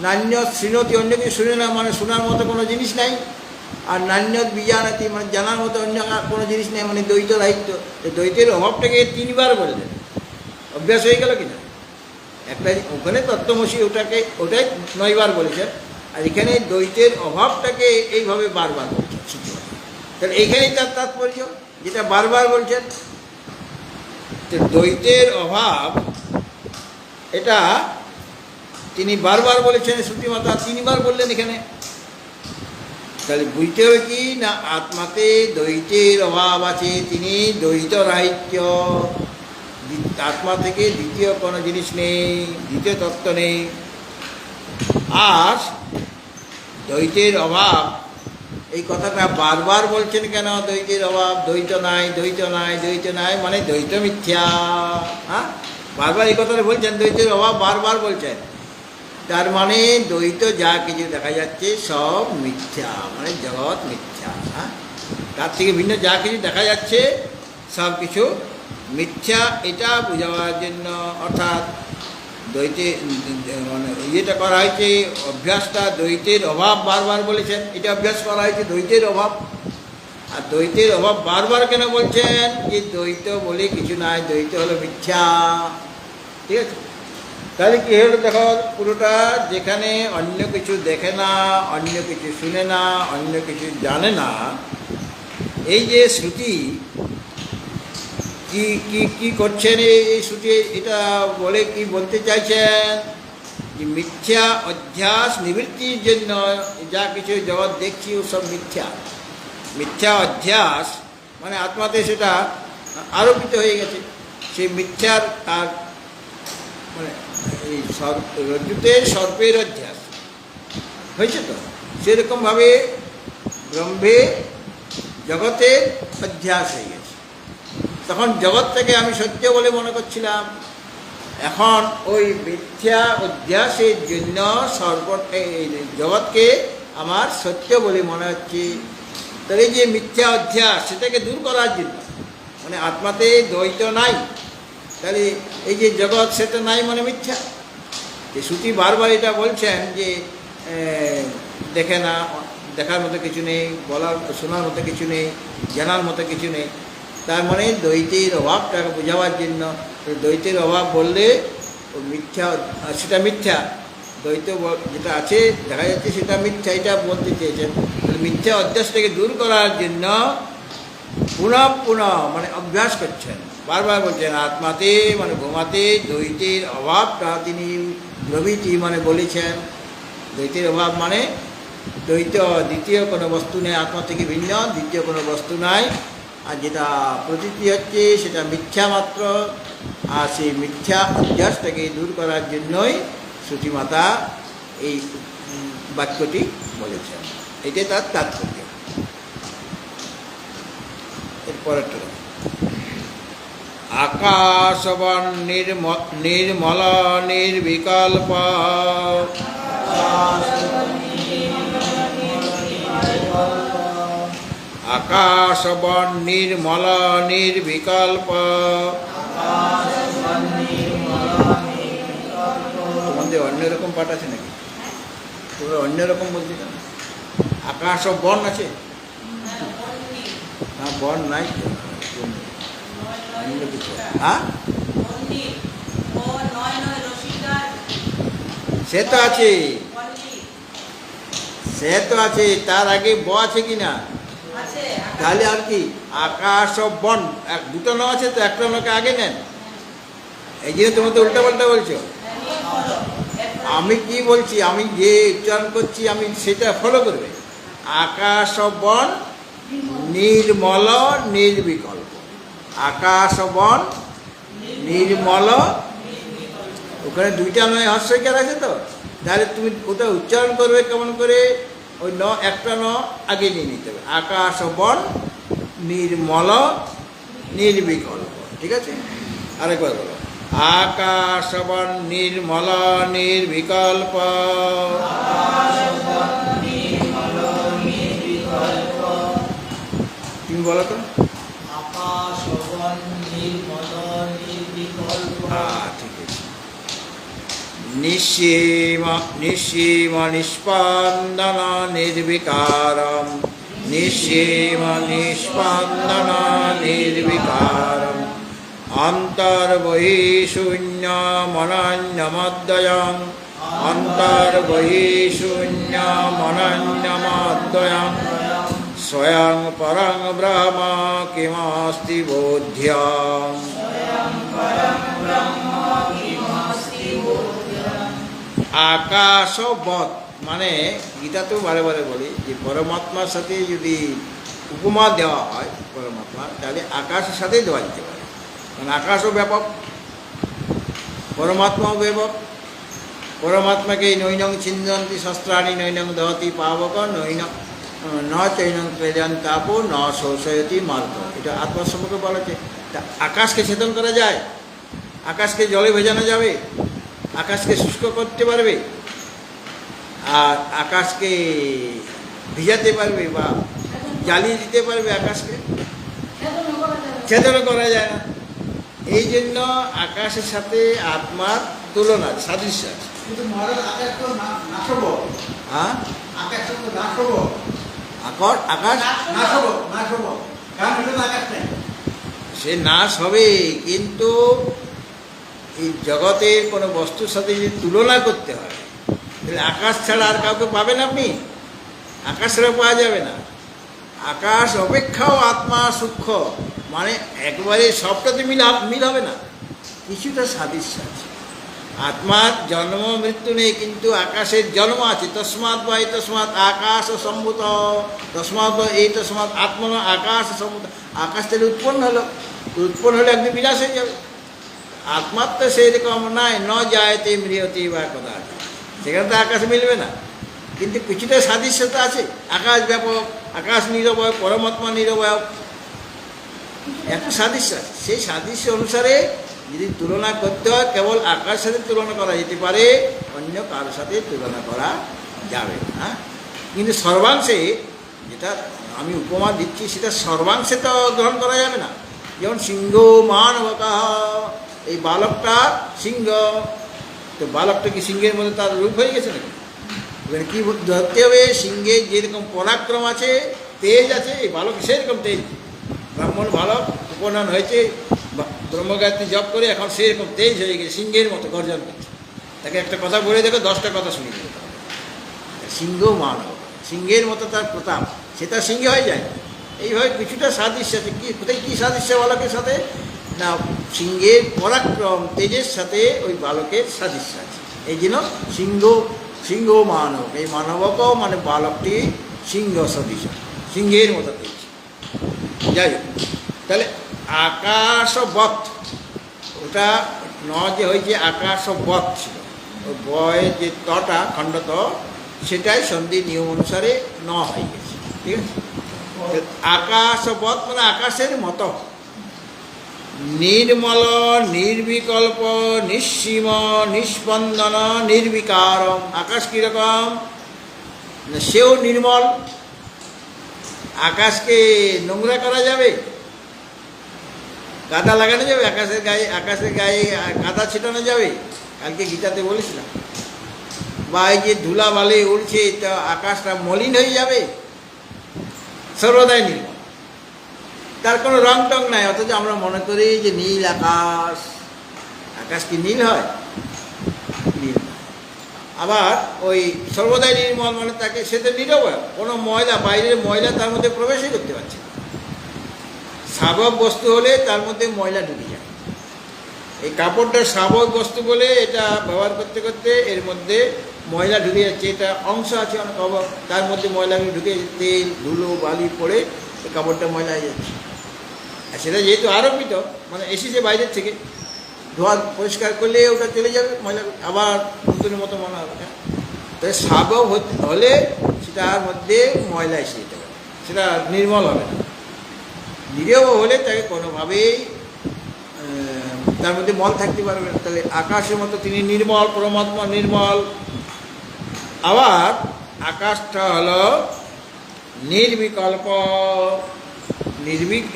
নান্যত শৃণোতি, অন্য কিছু শুনে না, মানে শোনার মতো কোনো জিনিস নাই। আর নান্যত বিজানাতি, মানে জানার মতো অন্য কোনো জিনিস নেই, মানে দ্বৈত রাহিত্য। দ্বৈতের অভাবটাকে 3বার বললেন, অভ্যাস হয়ে গেল কিনা। একটা ওখানে তত্ত্বমসি, ওটাই 9বার বলেছেন, আর এখানে দ্বৈতের অভাবটাকে এইভাবে বারবার বলছেন শ্রুতিমাতা। তাহলে এইখানেই তার তাৎপর্য, যেটা বারবার বলছেন। তো দ্বৈতের অভাব এটা তিনি বারবার বলেছেন, শ্রুতিমাতা 3বার বললেন এখানে। তাহলে বুঝতে হবে কি না, আত্মাতে দ্বৈতের অভাব আছে, তিনি দ্বৈত রাহিত্য। আত্মা থেকে দ্বিতীয় কোনো জিনিস নেই, দ্বিতীয় তত্ত্ব নেই। আর দ্বৈতের অভাব, এই কথাটা বারবার বলছেন কেন? দ্বৈতের অভাব, দ্বৈত নাই, দ্বৈত নাই, দ্বৈত নাই, মানে দ্বৈত মিথ্যা, হ্যাঁ। বারবার এই কথাটা বলছেন, দ্বৈতের অভাব বারবার বলছেন। তার মানে দ্বৈত যা কিছু দেখা যাচ্ছে সব মিথ্যা, মানে জগৎ মিথ্যা, হ্যাঁ। তার থেকে ভিন্ন যা কিছু দেখা যাচ্ছে সব কিছু মিথ্যা, এটা বোঝাবার জন্য, অর্থাৎ দ্বৈতে মানে ইয়েটা করা হয়েছে, অভ্যাসটা দ্বৈতের অভাব বারবার বলেছেন, এটা অভ্যাস করা হয়েছে দ্বৈতের অভাব। আর দ্বৈতের অভাব বারবার কেন বলছেন? যে দ্বৈত বলে কিছু নাই, দ্বৈত হলো মিথ্যা, ঠিক আছে। তাহলে কী হলো দেখো, পুরোটা যেখানে অন্য কিছু দেখে না, অন্য কিছু শুনে না, অন্য কিছু জানে না, এই যে শ্রুতি কি কি কি করছেন, এই শ্রুতি এটা বলে কি বলতে চাইছেন? যে মিথ্যা অধ্যাস নিবৃত্তির জন্য যা কিছু জগৎ দেখছি ও সব মিথ্যা। মিথ্যা অধ্যাস মানে আত্মাতে সেটা আরোপিত হয়ে গেছে। সেই মিথ্যার আর মানে এই রজ্জুতে সর্পের অধ্যাস হয়েছে, তো সেরকমভাবে ব্রহ্মে জগতের অধ্যাস হয়ে গেছে। তখন জগৎটাকে আমি সত্য বলে মনে করছিলাম, এখন ওই মিথ্যা অধ্যাসের জন্য জগৎকে আমার সত্য বলে মনে হচ্ছে। তাহলে যে মিথ্যা অধ্যাস সেটাকে দূর করার জন্য, মানে আত্মাতে দ্বৈত নাই, তাহলে এই যে জগৎ সেটা নাই মানে মিথ্যা। যে শ্রুতি বারবার এটা বলছেন যে দেখে না, দেখার মতো কিছু নেই, বলার শোনার মতো কিছু নেই, জানার মতো কিছু নেই। তার মানে দ্বৈতের অভাবটাকে বোঝাবার জন্য, দ্বৈতের অভাব বললে ও মিথ্যা, সেটা মিথ্যা, দ্বৈত যেটা আছে দেখা যাচ্ছে সেটা মিথ্যা, এটা বলতে চেয়েছেন। মিথ্যা অধ্যাসটাকে দূর করার জন্য পুনঃ পুনঃ মানে অভ্যাস করছেন, বারবার বলছেন আত্মাতে মানে ঘুমাতে দ্বৈতের অভাবটা তিনি প্রভৃতি মানে বলেছেন। দ্বৈতের অভাব মানে দ্বৈত, দ্বিতীয় কোনো বস্তু নেই, আত্মা থেকে ভিন্ন দ্বিতীয় কোনো বস্তু নাই, আর যেটা প্রতীতি হচ্ছে সেটা মিথ্যা মাত্র। আর সেই মিথ্যা অভ্যাসটাকে দূর করার জন্যই শ্রুতিমাতা এই বাক্যটি বলেছেন। এটাই তার তাৎপর্য। এরপরেরটা আকাশবন নির্মল নির্বিকল্প আকাশবন নির্মল নির্বিকল্প। তোমাদের অন্যরকম পাঠ আছে নাকি? তোমরা অন্যরকম বলছি কেন? আকাশ ও বন আছে না? বন নাই, হ্যাঁ সে তো আছে, সে তো আছে, তার আগে ব আছে কি না? তাহলে আর কি আকাশ ও বন, দুটো ন আছে তো, একটা নকে আগে নেন। এই জন্য তোমার তো উল্টা পাল্টা বলছো। আমি কি বলছি, আমি যে উচ্চারণ করছি আমি সেটা ফলো করবে। আকাশ ও বন নির্মল নির্বিকল্প। আকাশ ও বন নির্মল, ওখানে দুইটা নয় হর্ষইকার আছে তো, তাহলে তুমি ওটা উচ্চারণ করবে কেমন করে? ওই ন, একটা ন আগে নিয়ে নিতে হবে। আকাশ ও বন নির্মল নির্বিকল্প, ঠিক আছে? আরেকবার বলো, আকাশ বন নির্মল নির্বিকল্প। তুমি বলো তো। ঠিক আছে। নিঃসীম নিঃসীম নিষ্পন্দন নির্বিকারম। নিঃসীম নিষ্পন্দন নির্বিকারম। অন্তর্বহি শূন্য মনন্যমদ্বয়ং। অন্তর্বহি শূন্য মনন্যমদ্বয়ং। স্বয়ং পরং ব্রহ্ম কিমস্তি বোধ্যং। আকাশবৎ মানে গীতাতেও বারে বারে বলি যে পরমাত্মার সাথে যদি উপমা দেওয়া হয় পরমাত্মা, তাহলে আকাশের সাথেই দেওয়া যেতে পারে। কারণ আকাশও ব্যাপক, পরমাত্মাও ব্যাপক। পরমাত্মাকে নৈনং ছিন্দন্তি শস্ত্রাণি নৈনং দহতি পাবক নৈনং ন চৈনং ক্লেজান তাপো ন শোষয়তি মার্গ। এটা আত্মার সম্পর্কে বলা যায়। তা আকাশকে ছেদন করা যায়? আকাশকে জলে ভেজানো যাবে? আকাশকে শুষ্ক করতে পারবে? আর আকাশকে ভিজাতে পারবে বা জ্বালিয়ে দিতে পারবে? আকাশকে ছেদন করা যায় না। এই জন্য আকাশের সাথে আত্মার তুলনা, সাদৃশ্য আছে। হ্যাঁ, সে নাশ হবে, কিন্তু এই জগতের কোনো বস্তুর সাথে যদি তুলনা করতে হয়, তাহলে আকাশ ছাড়া আর কাউকে পাবেন আপনি? আকাশ ছাড়া পাওয়া যাবে না। আকাশ অপেক্ষাও আত্মা সূক্ষ্ম, মানে একবারে সবটাতে মিল হবে না, কিছুটা সাদৃশ্য আছে। আত্মার জন্ম মৃত্যু নেই, কিন্তু আকাশের জন্ম আছে। তস্মাৎ বা এই তস্মাৎ আকাশ সম্ভূত, তস্মাৎ বা এই তস্মাৎ আত্মন আকাশ সম্ভূত। আকাশ থেকে উৎপন্ন হলো, একদিন বিনাশ হয়ে যাবে। আত্মার তো সেরকম নাই, ন যায়তে মৃহতি বা কথা আছে, সেখানে তো আকাশ মিলবে না, কিন্তু কিছুটা সাদৃশ্যতা আছে। আকাশ ব্যাপক, আকাশ নিরবয়, পরমাত্মা নিরবয়, একটা সাদৃশ্য আছে। সেই সাদৃশ্য অনুসারে যদি তুলনা করতে হয়, কেবল আকাশের সাথে তুলনা করা যেতে পারে, অন্য কারোর সাথে তুলনা করা যাবে না। কিন্তু সর্বাংশে, যেটা আমি উপমা দিচ্ছি, সেটা সর্বাংশে তো গ্রহণ করা যাবে না। যেমন সিংহ মানবকা, এই বালকটা সিংহ, তো বালকটা কি সিংহের মধ্যে তার রূপ হয়ে গেছে নাকি? এবার কী ধরতে হবে, সিংহের যেরকম পরাক্রম আছে, তেজ আছে, এই বালক সেরকম তেজ। ব্রাহ্মণ বালক উপনয়ন হয়েছে, ব্রহ্মগায়ত্রী জপ করে এখন সেরকম তেজ হয়ে গেছে, সিংহের মতো গর্জন করছে। তাকে একটা কথা বলে দেখো, 10টা কথা শুনে দেবে। সিংহ মানব, সিংহের মতো তার প্রতাপ, সেটা সিংহ হয়ে যায়। এইভাবে কিছুটা সাদৃশ্য আছে। কি কোথায় কী সাদৃশ্য বালকের সাথে? না, সিংহের পরাক্রম তেজের সাথে ওই বালকের সাদৃশ্য আছে। এই জন্য সিংহ মানব, এই মানবকও মানে বালকটি সিংহ সদৃশ, সিংহের মতো তেজ। যাই হোক, তাহলে আকাশবৎ, ওটা ন যে হয়েছে আকাশবৎ ছিল, ওই বয়ের যে তটা খণ্ডত, সেটাই সন্ধি নিয়ম অনুসারে ন হয়ে গেছে। ঠিক আছে, আকাশবৎ মানে আকাশের মতো। নির্মল নির্বিকল্প নিঃসীম নিষ্পন্দন নির্বিকারম। আকাশ কীরকম? সেও নির্মল। আকাশকে নোংরা করা যাবে? কাদা লাগানো যাবে আকাশের গায়ে কাদা ছিটানো যাবে? কালকে গীতাতে বলেছিলাম। বা এই যে ধুলা বালি উড়ছে, তো আকাশটা মলিন হয়ে যাবে? সর্বদাই নির্মল, তার কোনো রং টং নাই। অথচ আমরা মনে করি যে নীল আকাশ, আকাশ কি নীল হয়? নীল। আবার ওই সর্বদাই নির্মল মানে তাকে, সে তো নিরবয়, কোনো ময়লা, বাইরের ময়লা তার মধ্যে প্রবেশই করতে পারছে না। স্বাভাবিক বস্তু হলে তার মধ্যে ময়লা ঢুকে যায়। এই কাপড়টা স্বাভাবিক বস্তু বলে এটা ব্যবহার করতে করতে এর মধ্যে ময়লা ঢুকে যাচ্ছে। এটা অংশ আছে অনেক অভাব, তার মধ্যে ময়লা ঢুকে, তেল ধুলো বালি পড়ে এই কাপড়টা ময়লা হয়ে যাচ্ছে। আর সেটা যেহেতু আরোপিত, মানে এসেছে বাইরের থেকে, ধোয়া পরিষ্কার করলে ওটা চলে যাবে, ময়লা আবার নতুনের মতো মনে হবে। তাই স্বাভাবিক হলে সেটার মধ্যে ময়লা এসে যেতে পারে, সেটা নির্মল হবে না। নিরব হলে তাকে কোনোভাবেই তার মধ্যে মল থাকতে পারবে না। তাহলে আকাশের মতো তিনি নির্মল, পরমাত্মা নির্মল। আবার আকাশটা হলো নির্বিকল্প, নির্বিকল্প।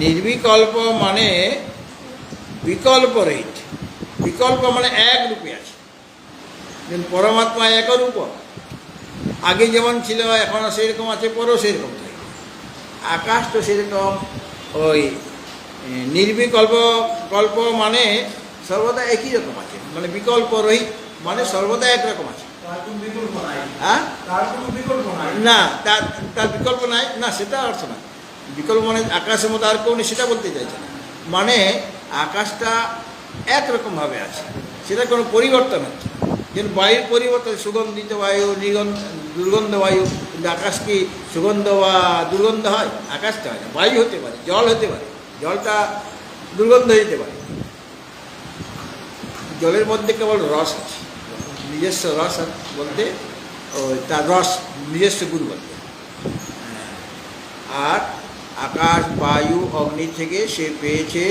নির্বিকল্প মানে বিকল্প রহিত। বিকল্প মানে এক রূপে আছে। পরমাত্মা একরূপ, আগে যেমন ছিল এখনও সেরকম আছে, পরেও সেরকম থাকে। আকাশ তো সেরকম ওই নির্বিকল্প মানে সর্বদা একই রকম আছে, মানে বিকল্প রহিত মানে সর্বদা একরকম আছে। হ্যাঁ, না, তার বিকল্প নাই না, সেটা অর্থ না। বিকল্প মানে আকাশের মতো আর কেউ নেই, সেটা বলতে চাইছে না। মানে আকাশটা একরকমভাবে আছে, সেটা কোনো পরিবর্তন হচ্ছে। যেমন বায়ুর পরিবর্তন, সুগন্ধিত বায়ু, দুর্গন্ধ বায়ু। কিন্তু আকাশ কি সুগন্ধ বা দুর্গন্ধ হয়? আকাশটা হয় না। বায়ু হতে পারে, জল হতে পারে, জলটা দুর্গন্ধ হতে পারে। জলের মধ্যে কেবল রস আছে, নিজস্ব রস বলতে ওই তার রস নিজস্ব গুণ বলতে। আর আকাশ বায়ু অগ্নি থেকে সে পেয়েছে,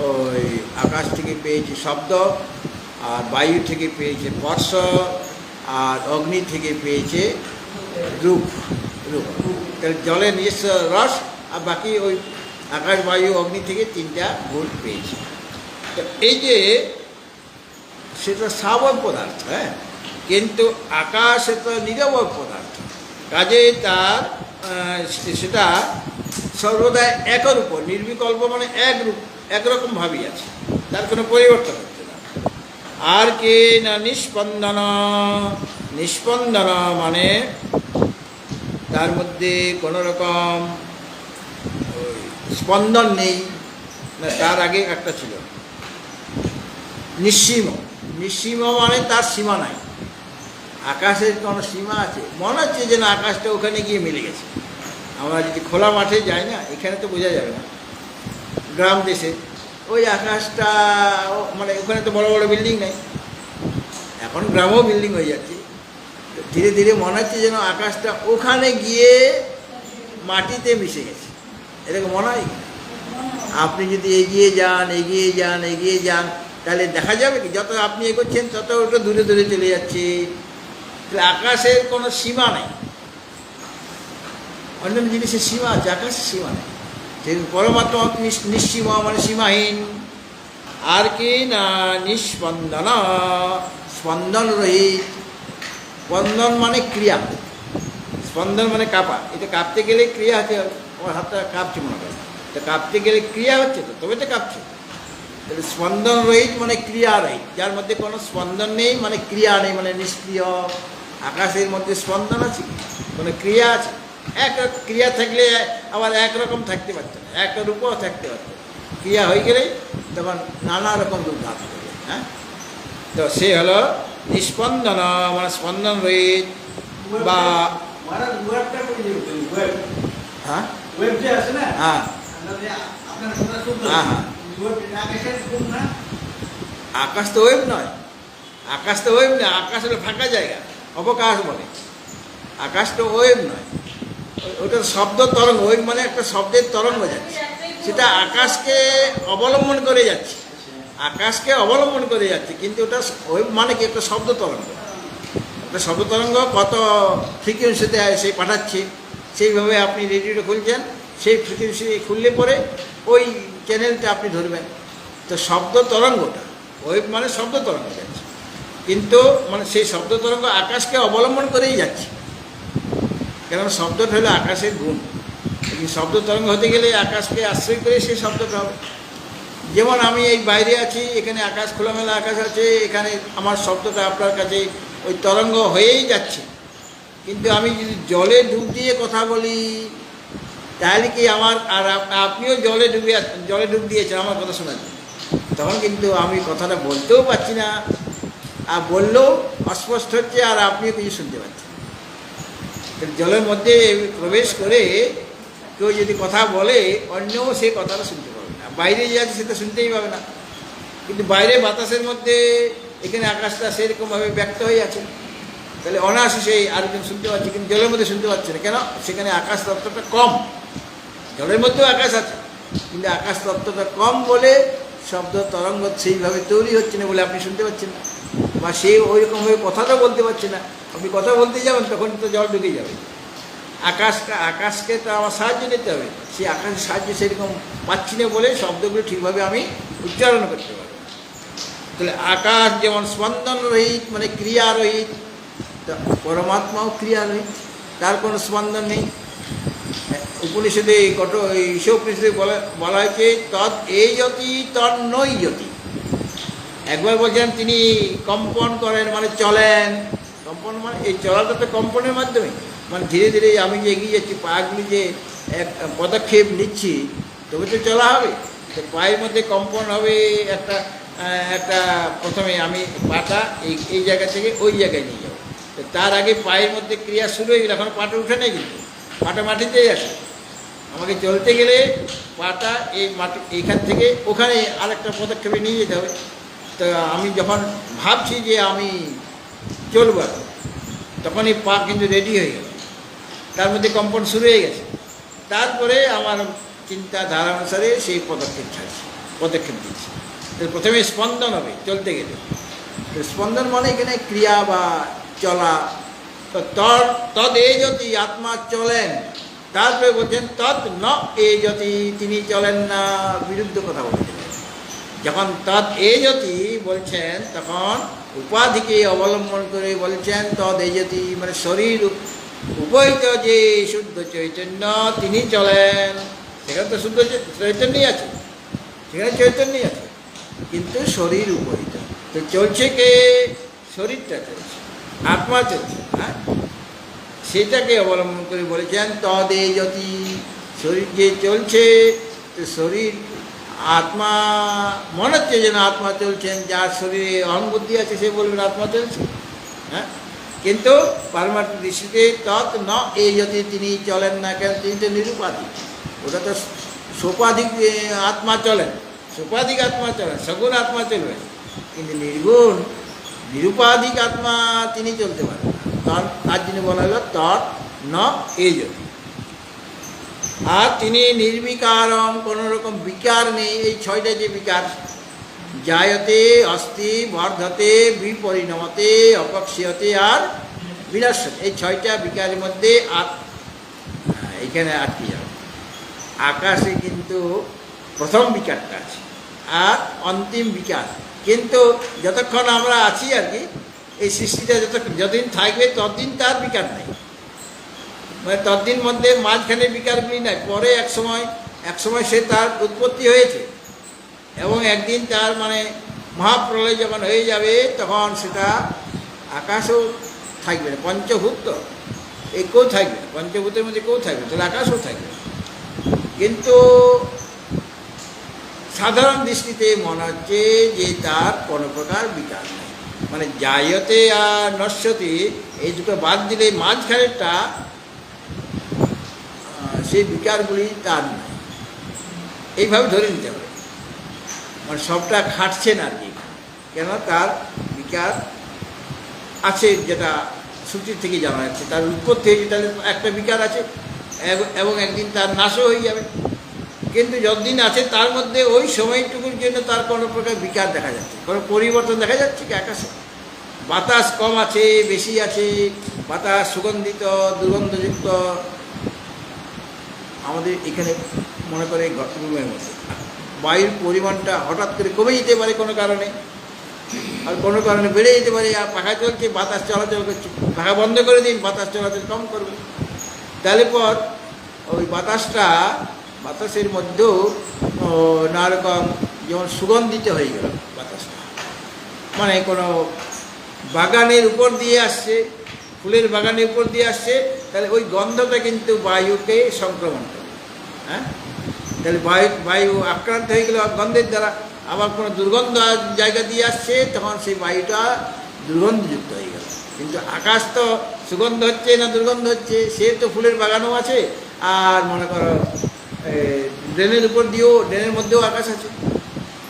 ওই আকাশ থেকে পেয়েছে শব্দ, আর বায়ু থেকে পেয়েছে স্পর্শ, আর অগ্নি থেকে পেয়েছে রূপ। জলের নিজস্ব রস, আর বাকি ওই আকাশ বায়ু অগ্নি থেকে 3টা গুণ পেয়েছে। তো এই যে সেটা স্বাভাবিক পদার্থ, হ্যাঁ, কিন্তু আকাশ তো নিরবয় পদার্থ, কাজেই তার সেটা সর্বদা একরূপ, নির্বিকল্প মানে একরকমভাবেই আছে, তার কোনো পরিবর্তন হচ্ছে না। আর কে না নিষ্পন্দন, নিষ্পন্দন মানে তার মধ্যে কোনো রকম স্পন্দন নেই, না, তার আগে একটা ছিল নিঃসীম। নিঃসীম মানে তার সীমা নাই। আকাশের কোনো সীমা আছে? মনে হচ্ছে যে না, আকাশটা ওখানে গিয়ে মিলে গেছে। আমরা যদি খোলা মাঠে যাই না, এখানে তো বোঝা যাবে না, গ্রাম দেশে ওই আকাশটা মানে ওখানে তো বড় বড় বিল্ডিং নেই, এখন গ্রামেও বিল্ডিং হয়ে যাচ্ছে। ধীরে ধীরে মনে হচ্ছে যেন আকাশটা ওখানে গিয়ে মাটিতে মিশে গেছে, এরকম মনে হয়। আপনি যদি এগিয়ে যান এগিয়ে যান এগিয়ে যান, তাহলে দেখা যাবে কি যত আপনি এগোচ্ছেন তত ওটা দূরে দূরে চলে যাচ্ছে। তাহলে আকাশের কোনো সীমা নেই। অন্যান্য জিনিসের সীমা আছে, আকাশের সীমা নেই। সেই পরমাত্মা নিঃসীম মানে সীমাহীন। আর কি না নিঃস্পন্দন, স্পন্দন রহিত। স্পন্দন মানে ক্রিয়া, স্পন্দন মানে কাঁপা। এটা কাঁপতে গেলে ক্রিয়া হতে হবে। আমার হাতটা কাঁপছে মনে করে, তো কাঁপতে গেলে ক্রিয়া হচ্ছে, তো তবে তো কাঁপছে। তাহলে স্পন্দন রহিত মানে ক্রিয়া রহিত, যার মধ্যে কোনো স্পন্দন নেই মানে ক্রিয়া নেই, মানে নিষ্ক্রিয়। আকাশের মধ্যে স্পন্দন আছে, কোনো ক্রিয়া আছে। এক ক্রিয়া থাকলে আবার একরকম থাকতে পারছে না, এক রূপও থাকতে পারছে। ক্রিয়া হয়ে গেলেই তখন নানা রকম রূপ ধারণ করবে। হ্যাঁ, তো সে হলো নিষ্পন্দন মানে স্পন্দন রহিত। বা হ্যাঁ হ্যাঁ হ্যাঁ হ্যাঁ, আকাশ তো ওয়েব নয়, আকাশ তো ওয়েব নয়, আকাশ হলো ফাঁকা জায়গা, অবকাশ বলে। আকাশ তো ওয়েব নয়, ওটা শব্দ তরঙ্গ। ওয়েব মানে একটা শব্দের তরঙ্গ যাচ্ছে, সেটা আকাশকে অবলম্বন করে যাচ্ছে, আকাশকে অবলম্বন করে যাচ্ছে। কিন্তু ওটা ওয়েব মানে কি একটা শব্দ তরঙ্গ। একটা শব্দ তরঙ্গ কত ফ্রিকোয়েন্সিতে সে পাঠাচ্ছে, সেইভাবে আপনি রেডিওটা খুলছেন, সেই ফ্রিকোয়েন্সি খুললে পরে ওই চ্যানেলটা আপনি ধরবেন। তো শব্দ তরঙ্গটা, ওয়েব মানে শব্দ তরঙ্গ যাচ্ছে, কিন্তু মানে সেই শব্দ তরঙ্গ আকাশকে অবলম্বন করেই যাচ্ছে। কেননা শব্দটা হলো আকাশের গুণ। এই শব্দ তরঙ্গ হতে গেলে আকাশকে আশ্রয় করে সেই শব্দটা হবে। যেমন আমি এই বাইরে আছি, এখানে আকাশ, খোলামেলা আকাশ আছে, এখানে আমার শব্দটা আপনার কাছে ওই তরঙ্গ হয়েই যাচ্ছে। কিন্তু আমি যদি জলে ডুব দিয়ে কথা বলি, তাহলে কি আমার আর আপনিও জলে ডুব দিয়েছেন আমার কথা শোনার জন্য, তখন কিন্তু আমি কথাটা বলতেও পারছি না, আর বললেও অস্পষ্ট হচ্ছে, আর আপনিও কিছু শুনতে পাচ্ছেন। জলের মধ্যে প্রবেশ করে কেউ যদি কথা বলে, অন্যও সে কথাটা শুনতে পাবে না। বাইরে যে আছে সেটা শুনতেই পাবে না, কিন্তু বাইরে বাতাসের মধ্যে এখানে আকাশটা সেরকমভাবে ব্যক্ত হয়ে আছে, তাহলে অনায়াসে সেই আরেকজন শুনতে পাচ্ছে, কিন্তু জলের মধ্যে শুনতে পাচ্ছে না। কেন? সেখানে আকাশ তত্ত্বটা কম। জলের মধ্যেও আকাশ আছে, কিন্তু আকাশ তত্ত্বটা কম বলে শব্দ তরঙ্গ সেইভাবে তৈরি হচ্ছে না বলে আপনি শুনতে পাচ্ছেন না, বা সে ওইরকমভাবে কথাটা বলতে পারছে না। আপনি কথা বলতে যাবেন তখন তো জল ঢুকে যাবে। আকাশকে তো আমার সাহায্য নিতে হবে, সেই আকাশের সাহায্য সেরকম পাচ্ছি না বলে শব্দগুলো ঠিকভাবে আমি উচ্চারণ করতে পারবো। তাহলে আকাশ যেমন স্পন্দন রহিত মানে ক্রিয়া রহিত, পরমাত্মাও ক্রিয়া রহিত, তার কোনো স্পন্দন নেই। উপনিষদে ঈশোপনিষদে বলা হয়েছে তৎ এই জ্যোতি তৎ নই জ্যোতি। একবার বলছেন তিনি কম্পন করেন মানে চলেন। কম্পন মানে এই চলাটা তো কম্পনের মাধ্যমে, মানে ধীরে ধীরে আমি যে এগিয়ে যাচ্ছি, পাগুলি যে এক পদক্ষেপ নিচ্ছি, তবে তো চলা হবে। তো পায়ের মধ্যে কম্পন হবে, একটা একটা প্রথমে আমি পাটা এই জায়গা থেকে ওই জায়গায় নিয়ে যাবো। তো তার আগে পায়ের মধ্যে ক্রিয়া শুরু হয়ে গেলে, এখন পাটা উঠে নেই, কিন্তু পাটা মাটিতেই আছে। আমাকে চলতে গেলে পাটা এই মাটি এইখান থেকে ওখানে আরেকটা পদক্ষেপে নিয়ে যেতে হবে। তো আমি যখন ভাবছি যে আমি চলব, তখন এই পা কিন্তু রেডি হয়ে গেল, তার মধ্যে কম্পন শুরু হয়ে গেছে। তারপরে আমার চিন্তাধারা অনুসারে সেই পদক্ষেপ দিচ্ছি। তো প্রথমে স্পন্দন হবে চলতে গেলে। তো স্পন্দন মানে এখানে ক্রিয়া বা চলা। তো তদ এই জ্যোতি আত্মা চলেন, তারপরে বলছেন তৎ ন এই জ্যোতি, তিনি চলেন না, বিরুদ্ধ কথা বলছেন। যখন তৎ এই জ্যোতি বলছেন, তখন উপাধিকে অবলম্বন করে বলছেন তৎ এই জ্যোতি মানে শরীর উপহিত যে শুদ্ধ চৈতন্য তিনি চলেন। সেখানে তো শুদ্ধ চৈতন্যই আছে, সেখানে চৈতন্যই আছে, কিন্তু শরীর উপহিত। তো চলছে কে? শরীরটা চলছে, আত্মা চলছে। হ্যাঁ, সেটাকে অবলম্বন করে বলেছেন তদ এই জ্যোতি, শরীর যে চলছে, তো শরীর আত্মা মনে হচ্ছে যেন আত্মা চলছেন, যার শরীরে অহং বুদ্ধি আছে সে বলবেন আত্মা চলছে। হ্যাঁ, কিন্তু পারমার্থিক দৃষ্টিতে তৎ ন এই যদি তিনি চলেন না কেন, তিনি তো নিরুপাধিক। ওটা তো সোপাধিক আত্মা চলেন, সোপাধিক আত্মা চলেন, সগুণ আত্মা চলবেন, কিন্তু নির্গুণ নিরুপাধিক আত্মা তিনি চলতে পারেন না। তার জন্য বলা হলো তৎ ন এই যদি। আর তিনি নির্বিকারম, কোনো রকম বিকার নেই। এই ছয়টা যে বিকার, জায়তে, অস্থি, বর্ধতে, বিপরিণমতে, অপক্ষীয়তে আর বিনাশতে, এই ছয়টা বিকারের মধ্যে এইখানে আটকে যাবে। আকাশে কিন্তু প্রথম বিকারটা আছে আর অন্তিম বিকার, কিন্তু যতক্ষণ আমরা আছি আর কি, এই সৃষ্টিটা যতদিন থাকবে ততদিন তার বিকার নেই, মানে ততদিন মধ্যে মাঝখানে বিকারগুলি নাই। পরে এক সময় সে তার উৎপত্তি হয়েছে, এবং একদিন তার মানে মহাপ্রলয় যখন হয়ে যাবে তখন সেটা আকাশও থাকবে না। পঞ্চভূত তো এই কেউ থাকবে না, পঞ্চভূতের মধ্যে কেউ থাকবে, তাহলে আকাশও থাকবে। কিন্তু সাধারণ দৃষ্টিতে মনে হচ্ছে যে তার কোনো প্রকার বিকার নেই, মানে জায়তে আর নশ্বতি এই দুটো বাদ দিলে মাঝখানেরটা সেই বিকারগুলি তার নাই, এইভাবে ধরে নিতে হবে। মানে সবটা খাটছে না আর কি, কেন তার বিকার আছে, যেটা শ্রুতির থেকে জানা যাচ্ছে। তার উৎপত্তি হয়েছে, তাহলে একটা বিকার আছে, এবং একদিন তার নাশও হয়ে যাবে। কিন্তু যতদিন আছে তার মধ্যে ওই সময়টুকুর জন্য তার কোনো প্রকার বিকার দেখা যাচ্ছে, কোনো পরিবর্তন দেখা যাচ্ছে কি আকাশে? বাতাস কম আছে, বেশি আছে, বাতাস সুগন্ধিত, দুর্গন্ধযুক্ত। আমাদের এখানে মনে করে রুমের মধ্যে বায়ুর পরিমাণটা হঠাৎ করে কমে যেতে পারে কোনো কারণে, আর কোনো কারণে বেড়ে যেতে পারে। আর পাখা চলছে, বাতাস চলাচল করছে, পাখা বন্ধ করে দিন, বাতাস চলাচল কম করবে। তাহলে পর ওই বাতাসের মধ্যেও নানা রকম, যেমন সুগন্ধিত হয়ে গেল বাতাসটা, মানে কোনো বাগানের উপর দিয়ে আসছে, ফুলের বাগানের উপর দিয়ে আসছে, তাহলে ওই গন্ধটা কিন্তু বায়ুকে সংক্রমণ করে। হ্যাঁ, তাহলে বায়ু আক্রান্ত হয়ে গেল গন্ধের দ্বারা। আবার কোনো দুর্গন্ধ জায়গা দিয়ে আসছে, তখন সেই বায়ুটা দুর্গন্ধযুক্ত হয়ে গেল। কিন্তু আকাশ তো সুগন্ধ হচ্ছে না দুর্গন্ধ হচ্ছে, সে তো ফুলের বাগানও আছে, আর মনে করো ড্রেনের উপর দিয়েও, ড্রেনের মধ্যেও আকাশ আছে,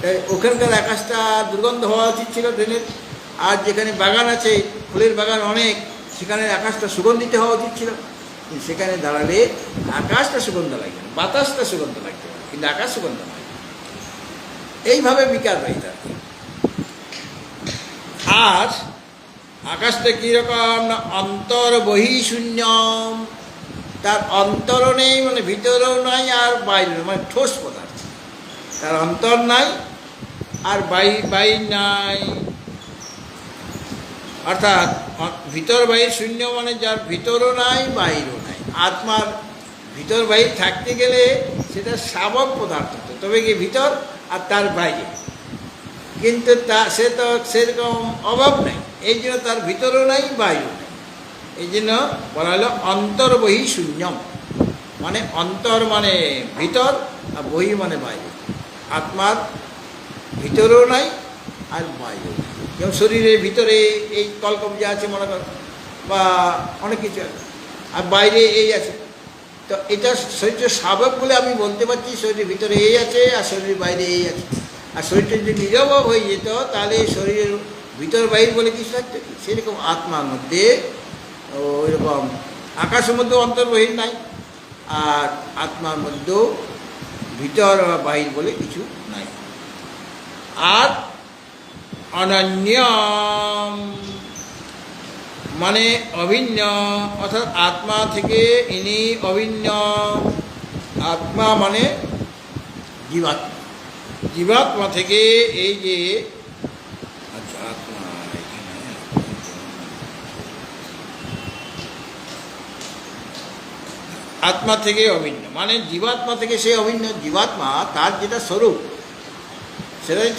তাই ওখানকার আকাশটা দুর্গন্ধ হওয়া উচিত ছিল ড্রেনের। আর যেখানে বাগান আছে, ফুলের বাগান অনেক, সেখানে আকাশটা সুগন্ধিত হওয়া উচিত ছিল। কিন্তু সেখানে দাঁড়ালে আকাশটা সুগন্ধ লাগবে না, বাতাসটা সুগন্ধ লাগবে, কিন্তু আকাশ সুগন্ধ লাগবে। এইভাবে বিকার হয়ে যাবে। আর আকাশটা কীরকম না অন্তর বহিঃশূন্যম, তার অন্তরও নেই, মানে ভিতরেও নাই আর বাইরেও, মানে ঠোস পদার্থ। তার অন্তর নাই আর বাইর নাই, অর্থাৎ ভিতর বাহির শূন্য, মানে যার ভিতরও নাই বাইরও নাই। আত্মার ভিতর বাহির থাকতে গেলে সেটা সাবক পদার্থ, তবে কি ভিতর আর তার বাইরে, কিন্তু সে তো সেরকম অভাব নেই, এই জন্য তার ভিতরও নাই বাইরেও নেই। এই জন্য বলা হলো অন্তর বহি শূন্যম, মানে অন্তর মানে ভিতর আর বহি মানে বাইরে। আত্মার ভিতরেও নাই আর বাইরেও নাই। যেমন শরীরের ভিতরে এই কলকব্জা আছে মনে করো, বা অনেক কিছু আছে, আর বাইরে এই আছে। তো এটা শরীরের স্বাভাবিক বলে আমি বলতে পারছি, শরীরের ভিতরে এই আছে আর শরীরের বাইরে এই আছে। আর শরীরটা যদি নিরবব হয়ে যেত, তাহলে শরীরের ভিতর বাইরে বলে কিছু থাকতো কি? সেরকম আত্মার মধ্যে ওইরকম আকাশের মধ্যেও অন্তর্বহির নাই, আর আত্মার মধ্যেও ভিতর বাহির বলে কিছু নাই। আর অনন্য মানে অভিন্ন, অর্থাৎ আত্মা থেকে ইনি অভিন্ন। আত্মা মানে জীবাত্মা, জীবাত্মা থেকে এই যে আত্মা থেকে অভিন্ন, মানে জীবাত্মা থেকে সে অভিন্ন। জীবাত্মা তার যেটা স্বরূপ,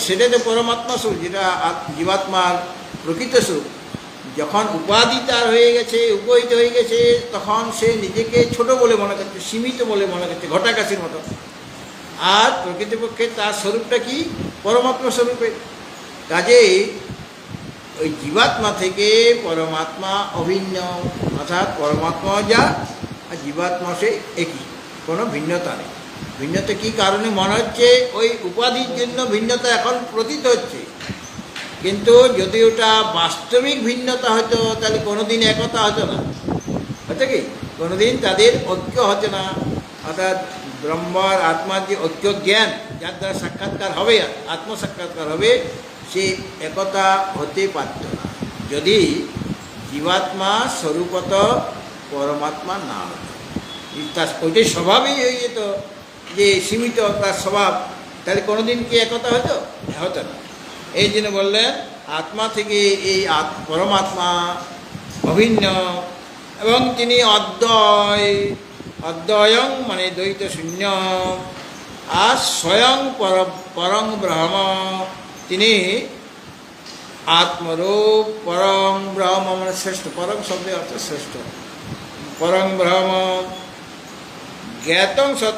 সেটা তো পরমাত্মা স্বরূপ, যেটা জীবাত্মার প্রকৃত স্বরূপ। যখন উপাধি তার হয়ে গেছে, উপহিত হয়ে গেছে, তখন সে নিজেকে ছোট বলে মনে করছে, সীমিত বলে মনে করছে, ঘটাকাশির মতো। আর প্রকৃতপক্ষে তার স্বরূপটা কি? পরমাত্মা স্বরূপে। কাজেই ওই জীবাত্মা থেকে পরমাত্মা অভিন্ন, অর্থাৎ পরমাত্মা যা আর জীবাত্মা সে একই, কোনো ভিন্নতা নেই। ভিন্নতা কী কারণে মনে হচ্ছে? ওই উপাধির জন্য ভিন্নতা এখন প্রতীত হচ্ছে, কিন্তু যদি ওটা বাস্তবিক ভিন্নতা হতো তাহলে কোনোদিন একতা হতো না, হচ্ছে কি? কোনোদিন তাদের ঐক্য হতো না। অর্থাৎ ব্রহ্ম আর আত্মার যে ঐক্য জ্ঞান, যার দ্বারা সাক্ষাৎকার হবে, আত্মসাক্ষাৎকার হবে, সে একতা হতে পারত না যদি জীবাত্মা স্বরূপত পরমাত্মা না হতো। তার ওইটাই স্বভাবই হয়ে যেত যে সীমিত তার স্বভাব, তাহলে কোনোদিন কি একতা হতো? হতো না। এই জন্য বললেন আত্মা থেকে এই পরমাত্মা অভিন্ন, এবং তিনি অদ্বয়, অদ্বয়ং মানে দ্বৈত শূন্য, আর স্বয়ং পরং ব্রহ্ম, তিনি আত্মরূপ। পরং ব্রহ্ম মানে শ্রেষ্ঠ, পরং শব্দের অর্থ শ্রেষ্ঠ। পরং ব্রহ্ম জ্ঞাতং সৎ।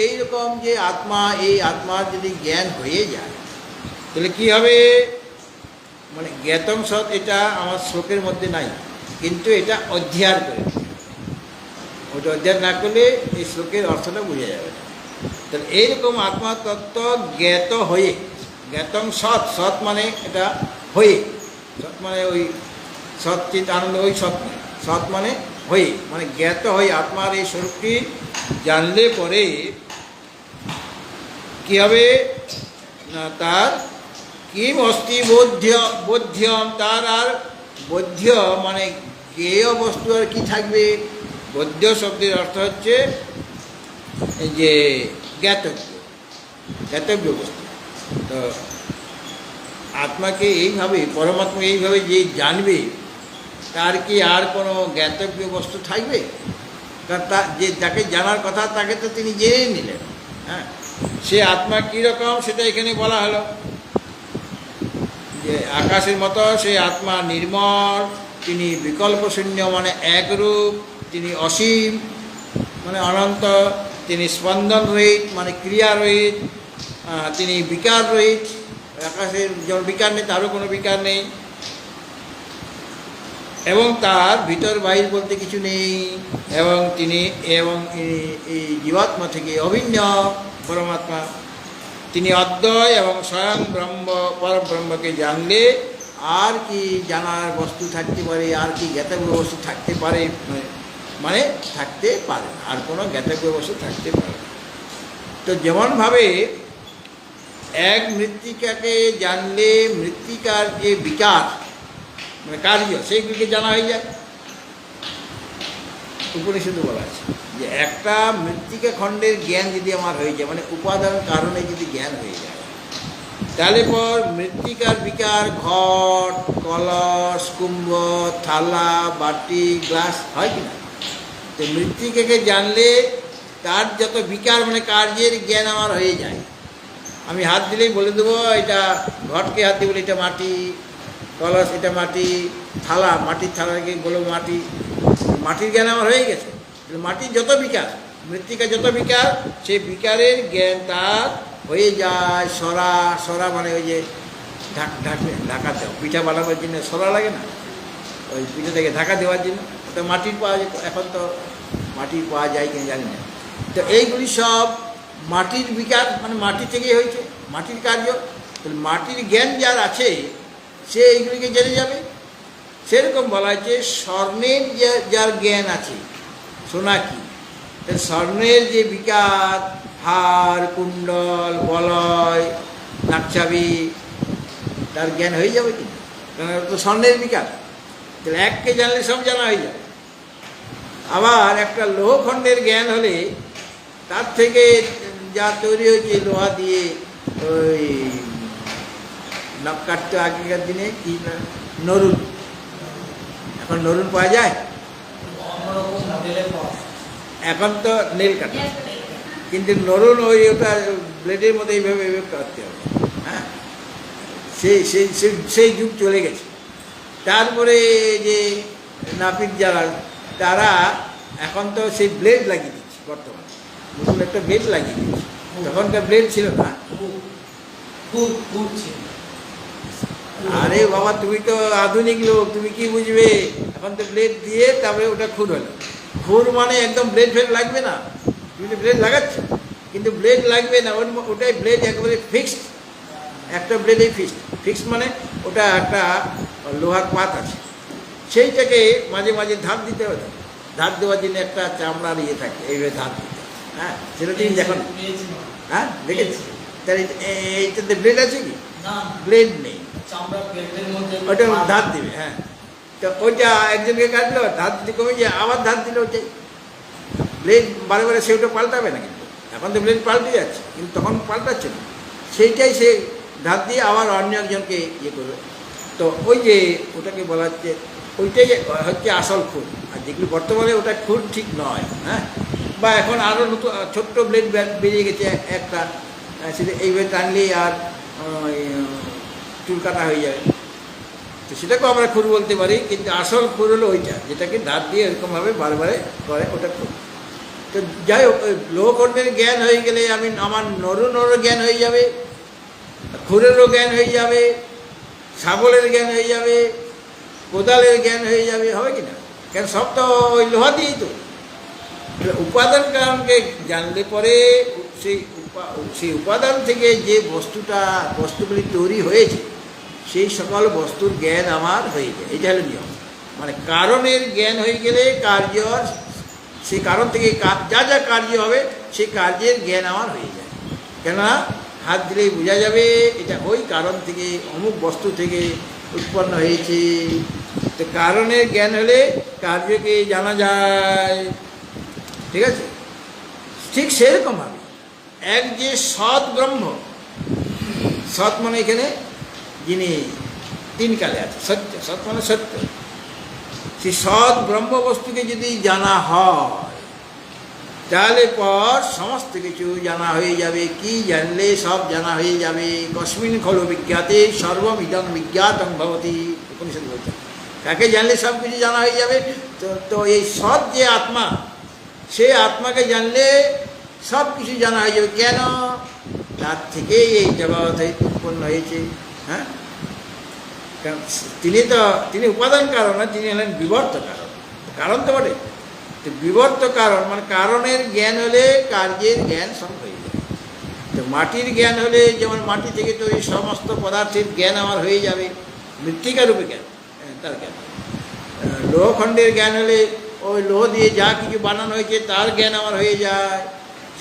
এইরকম যে আত্মা, এই আত্মার যদি জ্ঞান হয়ে যায় তাহলে কী হবে? মানে জ্ঞাতং সৎ, এটা আমার শ্লোকের মধ্যে নাই, কিন্তু এটা অধ্যয়ন করে। ওটা অধ্যয়ন না করলে এই শ্লোকের অর্থটা বোঝা যাবে না। তাহলে এইরকম আত্মা তত্ত্ব জ্ঞাত হয়ে, জ্ঞাতং সৎ, সৎ মানে এটা হয়ে, সৎ মানে ওই সৎচিত আনন্দ, ওই সৎ মানে, সৎ মানে হয়ে, মানে জ্ঞাত হয়ে আত্মার এই স্বরূপটি জানলে পরে কী হবে না, তার কিম অস্তি বোধ্যম, তার আর বোধ্য মানে জ্ঞেয় বস্তু আর কি থাকবে? বোধ্য শব্দের অর্থ হচ্ছে যে জ্ঞাতব্য, জ্ঞাতব্য বস্তু। তো আত্মাকে এইভাবে, পরমাত্মা এইভাবে যে জানবে, তার কি আর কোনো জ্ঞাতব্য বস্তু থাকবে? কারণ যে যাকে জানার কথা তাকে তো তিনি জেনে নিলেন। হ্যাঁ, সে আত্মা কীরকম সেটা এখানে বলা হলো, যে আকাশের মতো সে আত্মা নির্মল, তিনি বিকল্প শূন্য মানে একরূপ, তিনি অসীম মানে অনন্ত, তিনি স্পন্দন রহিত মানে ক্রিয়া রহিত, তিনি বিকার রহিত। আকাশের যেমন বিকার নেই, তারও কোনো বিকার নেই, এবং তার ভিতর বাহির বলতে কিছু নেই, এবং তিনি এই জীবাত্মা থেকে অভিন্ন পরমাত্মা, তিনি অদ্বয় এবং স্বয়ং ব্রহ্ম, পরব্রহ্মকে জানলে আর কি জানার বস্তু থাকতে পারে? আর কি জ্ঞাতব্য বস্তু থাকতে পারে? মানে থাকতে পারে না, আর কোনো জ্ঞাতব্য বস্তু থাকতে পারে না। তো যেমনভাবে এক মৃত্তিকাকে জানলে মৃত্তিকার যে বিকার মানে কার্য, সেইগুলিকে জানা হয়ে যায়। উপনিষদে বলা আছে যে একটা মৃত্তিকা খণ্ডের জ্ঞান যদি আমার হয়ে যায়, মানে উপাদান কারণে যদি জ্ঞান হয়ে যায়, তাহলে পর মৃত্তিকার বিকার ঘট, কলস, কুম্ভ, থালা, বাটি, গ্লাস হয় কিনা? তো মৃত্তিকাকে জানলে তার যত বিকার মানে কার্যের জ্ঞান আমার হয়ে যায়। আমি হাত দিলেই বলে দেবো এটা ঘটকে, হাত দিয়ে বলি এটা মাটি, কলস এটা মাটি, থালা, মাটির থালাকে বলো মাটি, মাটির জ্ঞান আমার হয়ে গেছে। মাটির যত বিকার, মৃত্তিকা যত বিকার, সেই বিকারের জ্ঞান তার হয়ে যায়। সরা, সরা মানে ওই যে ঢাকা দেওয়া, পিঠা বানাবার জন্য সরা লাগে না, ওই পিঠা থেকে ঢাকা দেওয়ার জন্য, ওটা মাটির পাওয়া যেত, এখন তো মাটির পাওয়া যায় কিনা জানি না। তো এইগুলি সব মাটির বিকার, মানে মাটি থেকেই হয়েছে, মাটির কার্য। তাহলে মাটির জ্ঞান যার আছে সে এইগুলিকে জেনে যাবে। সেরকম বলা হয়েছে স্বর্ণের যার জ্ঞান আছে, সোনা কি, স্বর্ণের যে বিকার, হার, কুণ্ডল, বলয়, নাকছাবি, তার জ্ঞান হয়ে যাবে কি? কারণ তো স্বর্ণের বিকার, তাহলে এককে জানলে সব জানা হয়ে যাবে। আবার একটা লোহখণ্ডের জ্ঞান হলে তার থেকে যা তৈরি হয়েছে লোহা দিয়ে, ওই নখ কাটতে আগেকার দিনে কি না নরুন, এখন নরুন পাওয়া যায়, এখন তো নেল কাটা, কিন্তু নরুন ওই ওটা ব্লেডের মধ্যে এইভাবে এইভাবে কাটতে হবে। হ্যাঁ, সেই যুগ চলে গেছে। তারপরে যে নাপিত যারা, তারা এখন তো সেই ব্লেড লাগিয়ে দিচ্ছে, বর্তমানে নতুন একটা ব্লেড লাগিয়ে দিচ্ছে। তখনকার ব্লেড ছিল না। আরে বাবা, তুমি তো আধুনিক লোক, তুমি কি বুঝবে? এখন তো ব্লেড দিয়ে তারপরে ওটা খুর হলো। খুর মানে একদম ব্লেড ফ্লেড লাগবে না। তুমি তো ব্লেড লাগাচ্ছ, কিন্তু ব্লেড লাগবে না, ওটাই ব্লেড একেবারে ফিক্সড। একটা ব্লেডেই ফিক্সড মানে ওটা একটা লোহার পাত আছে, সেইটাকে মাঝে মাঝে ধার দিতে হবে। ধার দেওয়ার জন্য একটা চামড়ার ইয়ে থাকে, এইভাবে ধার দিতে। হ্যাঁ, সেটা তুমি দেখো না। হ্যাঁ, দেখেছি। তাহলে এইটাতে ব্লেড আছে কি? ব্লেড নেই, ওটা ধার দিবে। হ্যাঁ, তো ওইটা একজনকে কাটলো, ধার দিতে কমে যায়, আবার ধার দিলে ওইটাই ব্লেড বারে বারে সে ওটা পাল্টাবে না। কিন্তু এখন তো ব্লেড পাল্টে যাচ্ছে, কিন্তু তখন পাল্টাচ্ছে না, সেইটাই সে ধার দিয়ে আবার অন্য একজনকে ইয়ে করবে। তো ওই যে ওটাকে বলা হচ্ছে, ওইটাই হচ্ছে আসল খুর। আর যেগুলো বর্তমানে ওটা খুর ঠিক নয়। হ্যাঁ, বা এখন আরও নতুন ছোট্ট ব্লেড বেরিয়ে গেছে একটা, সেটা এইভাবে টানলেই আর চুল কাটা হয়ে যাবে। তো সেটাকেও আমরা খুর বলতে পারি, কিন্তু আসল খুর হলো ওইটা, যেটাকে ধার দিয়ে এরকমভাবে বারবারে করে, ওটা খুর। তো যাই হোক, ওই লোহখণ্ডের জ্ঞান হয়ে গেলে আমার নর জ্ঞান হয়ে যাবে, খুরেরও জ্ঞান হয়ে যাবে, শাবলের জ্ঞান হয়ে যাবে, কোদালের জ্ঞান হয়ে যাবে, হবে কি না? কেন সব তো ওই লোহা দিয়েই তো। উপাদান কারণকে জানলে পরে সেই উপাদান থেকে যে বস্তুগুলি তৈরি হয়েছে, সেই সকল বস্তুর জ্ঞান আমার হয়ে যায়। এটা হলো নিয়ম। মানে কারণের জ্ঞান হয়ে গেলে কার্যর, সেই কারণ থেকে যা যা কার্য হবে সেই কার্যের জ্ঞান আমার হয়ে যায়। কেননা হাত দিলেই বোঝা যাবে এটা ওই কারণ থেকে, অমুক বস্তু থেকে উৎপন্ন হয়েছে। তো কারণের জ্ঞান হলে কার্যকে জানা যায়। ঠিক আছে? ঠিক সেরকমভাবে এক যে সৎ ব্রহ্ম, সৎ মানে এখানে যিনি তিন কালে আছে, সত্য, সৎ মানে সত্য, সেই সৎ ব্রহ্ম বস্তুকে যদি জানা হয়, তাহলে পর সমস্ত কিছু জানা হয়ে যাবে। কি জানলে সব জানা হয়ে যাবে। কস্মিন খলু বিজ্ঞাতে সর্বম ইদং বিজ্ঞাতং ভবতি, উপনিষদ বলছে। কাকে জানলে সব কিছু জানা হয়ে যাবে? তো এই সৎ যে আত্মা, সেই আত্মাকে জানলে সব কিছু জানা হয়ে যাবে। কেন? তার থেকেই এই জগৎ উৎপন্ন হয়েছে। হ্যাঁ, কারণ তিনি উপাদান কারণ না, তিনি হলেন বিবর্ত কারণ। কারণ তো বটে, তো বিবর্ত কারণ মানে কারণের জ্ঞান হলে কার্যের জ্ঞান সব হয়ে যায়। তো মাটির জ্ঞান হলে, যেমন মাটি থেকে তৈরি সমস্ত পদার্থের জ্ঞান আমার হয়ে যাবে, মৃত্তিকা রূপে জ্ঞান, তার জ্ঞান। লোহখণ্ডের জ্ঞান হলে ওই লোহ দিয়ে যা কিছু বানানো হয়েছে তার জ্ঞান আমার হয়ে যায়।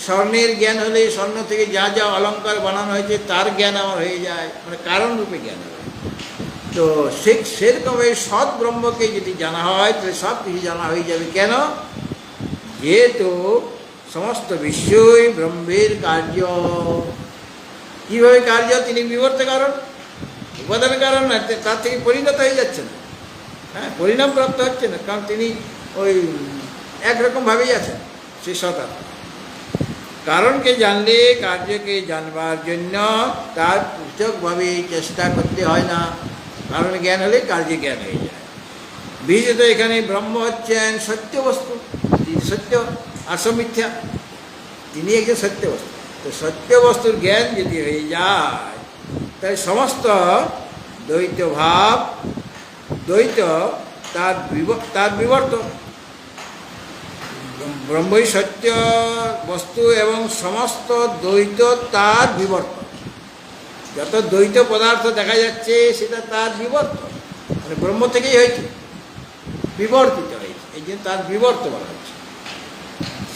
স্বর্ণের জ্ঞান হলে স্বর্ণ থেকে যা যা অলঙ্কার বানানো হয়েছে তার জ্ঞান আমার হয়ে যায়, মানে কারণ রূপে জ্ঞান হবে। তো সেরকম এই সৎ ব্রহ্মকে যদি জানা হয়, তাহলে সব কিছু জানা হয়ে যাবে। কেন? যেহেতু সমস্ত বিশ্বই ব্রহ্মের কার্য। কীভাবে কার্য? তিনি বিবর্ত কারণ, উপাদান কারণ না, তার থেকে পরিণত হয়ে যাচ্ছে না। হ্যাঁ, পরিণাম প্রাপ্ত হচ্ছে না, কারণ তিনি ওই একরকমভাবেই আছেন সেই সৎআত্মা। কারণকে জানলে কার্যকে জানবার জন্য তার পৃথকভাবে চেষ্টা করতে হয় না। কারণ জ্ঞান হলে কার্যে জ্ঞান হয়ে যায়। বিশেষত এখানে ব্রহ্ম হচ্ছেন সত্য বস্তু, তিনি সত্য, আসমিথ্যা, তিনি একজন সত্য বস্তু। তো সত্য বস্তুর জ্ঞান যদি হয়ে যায়, তাই সমস্ত দ্বৈত ভাব, দ্বৈত তার বিবর্তন। ব্রহ্মই সত্য বস্তু এবং সমস্ত দ্বৈত তার বিবর্তন। যত দ্বৈত পদার্থ দেখা যাচ্ছে সেটা তার বিবর্তন, মানে ব্রহ্ম থেকেই হয়েছে, বিবর্তিত হয়েছে, এই জন্য তার বিবর্ত বলা হচ্ছে।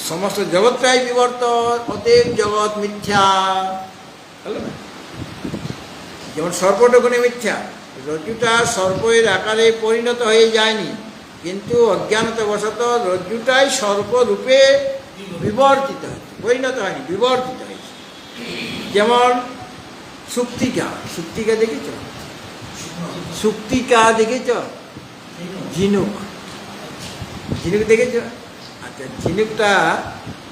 সমস্ত জগৎটাই বিবর্তন, অতএব জগৎ মিথ্যা। হলো না? যেমন সর্পটুকুনি মিথ্যা, রজ্জুটা সর্পের আকারে পরিণত হয়ে যায়নি, কিন্তু অজ্ঞানতাবশত রজ্জুটাই সর্পরূপে বিবর্তিত হয়েছে, পরিণত হয়নি, বিবর্তিত হয়েছে। যেমন সুক্তিকা দেখেছ? সুক্তিকা দেখেছ? ঝিনুক দেখেছ? আচ্ছা, ঝিনুকটা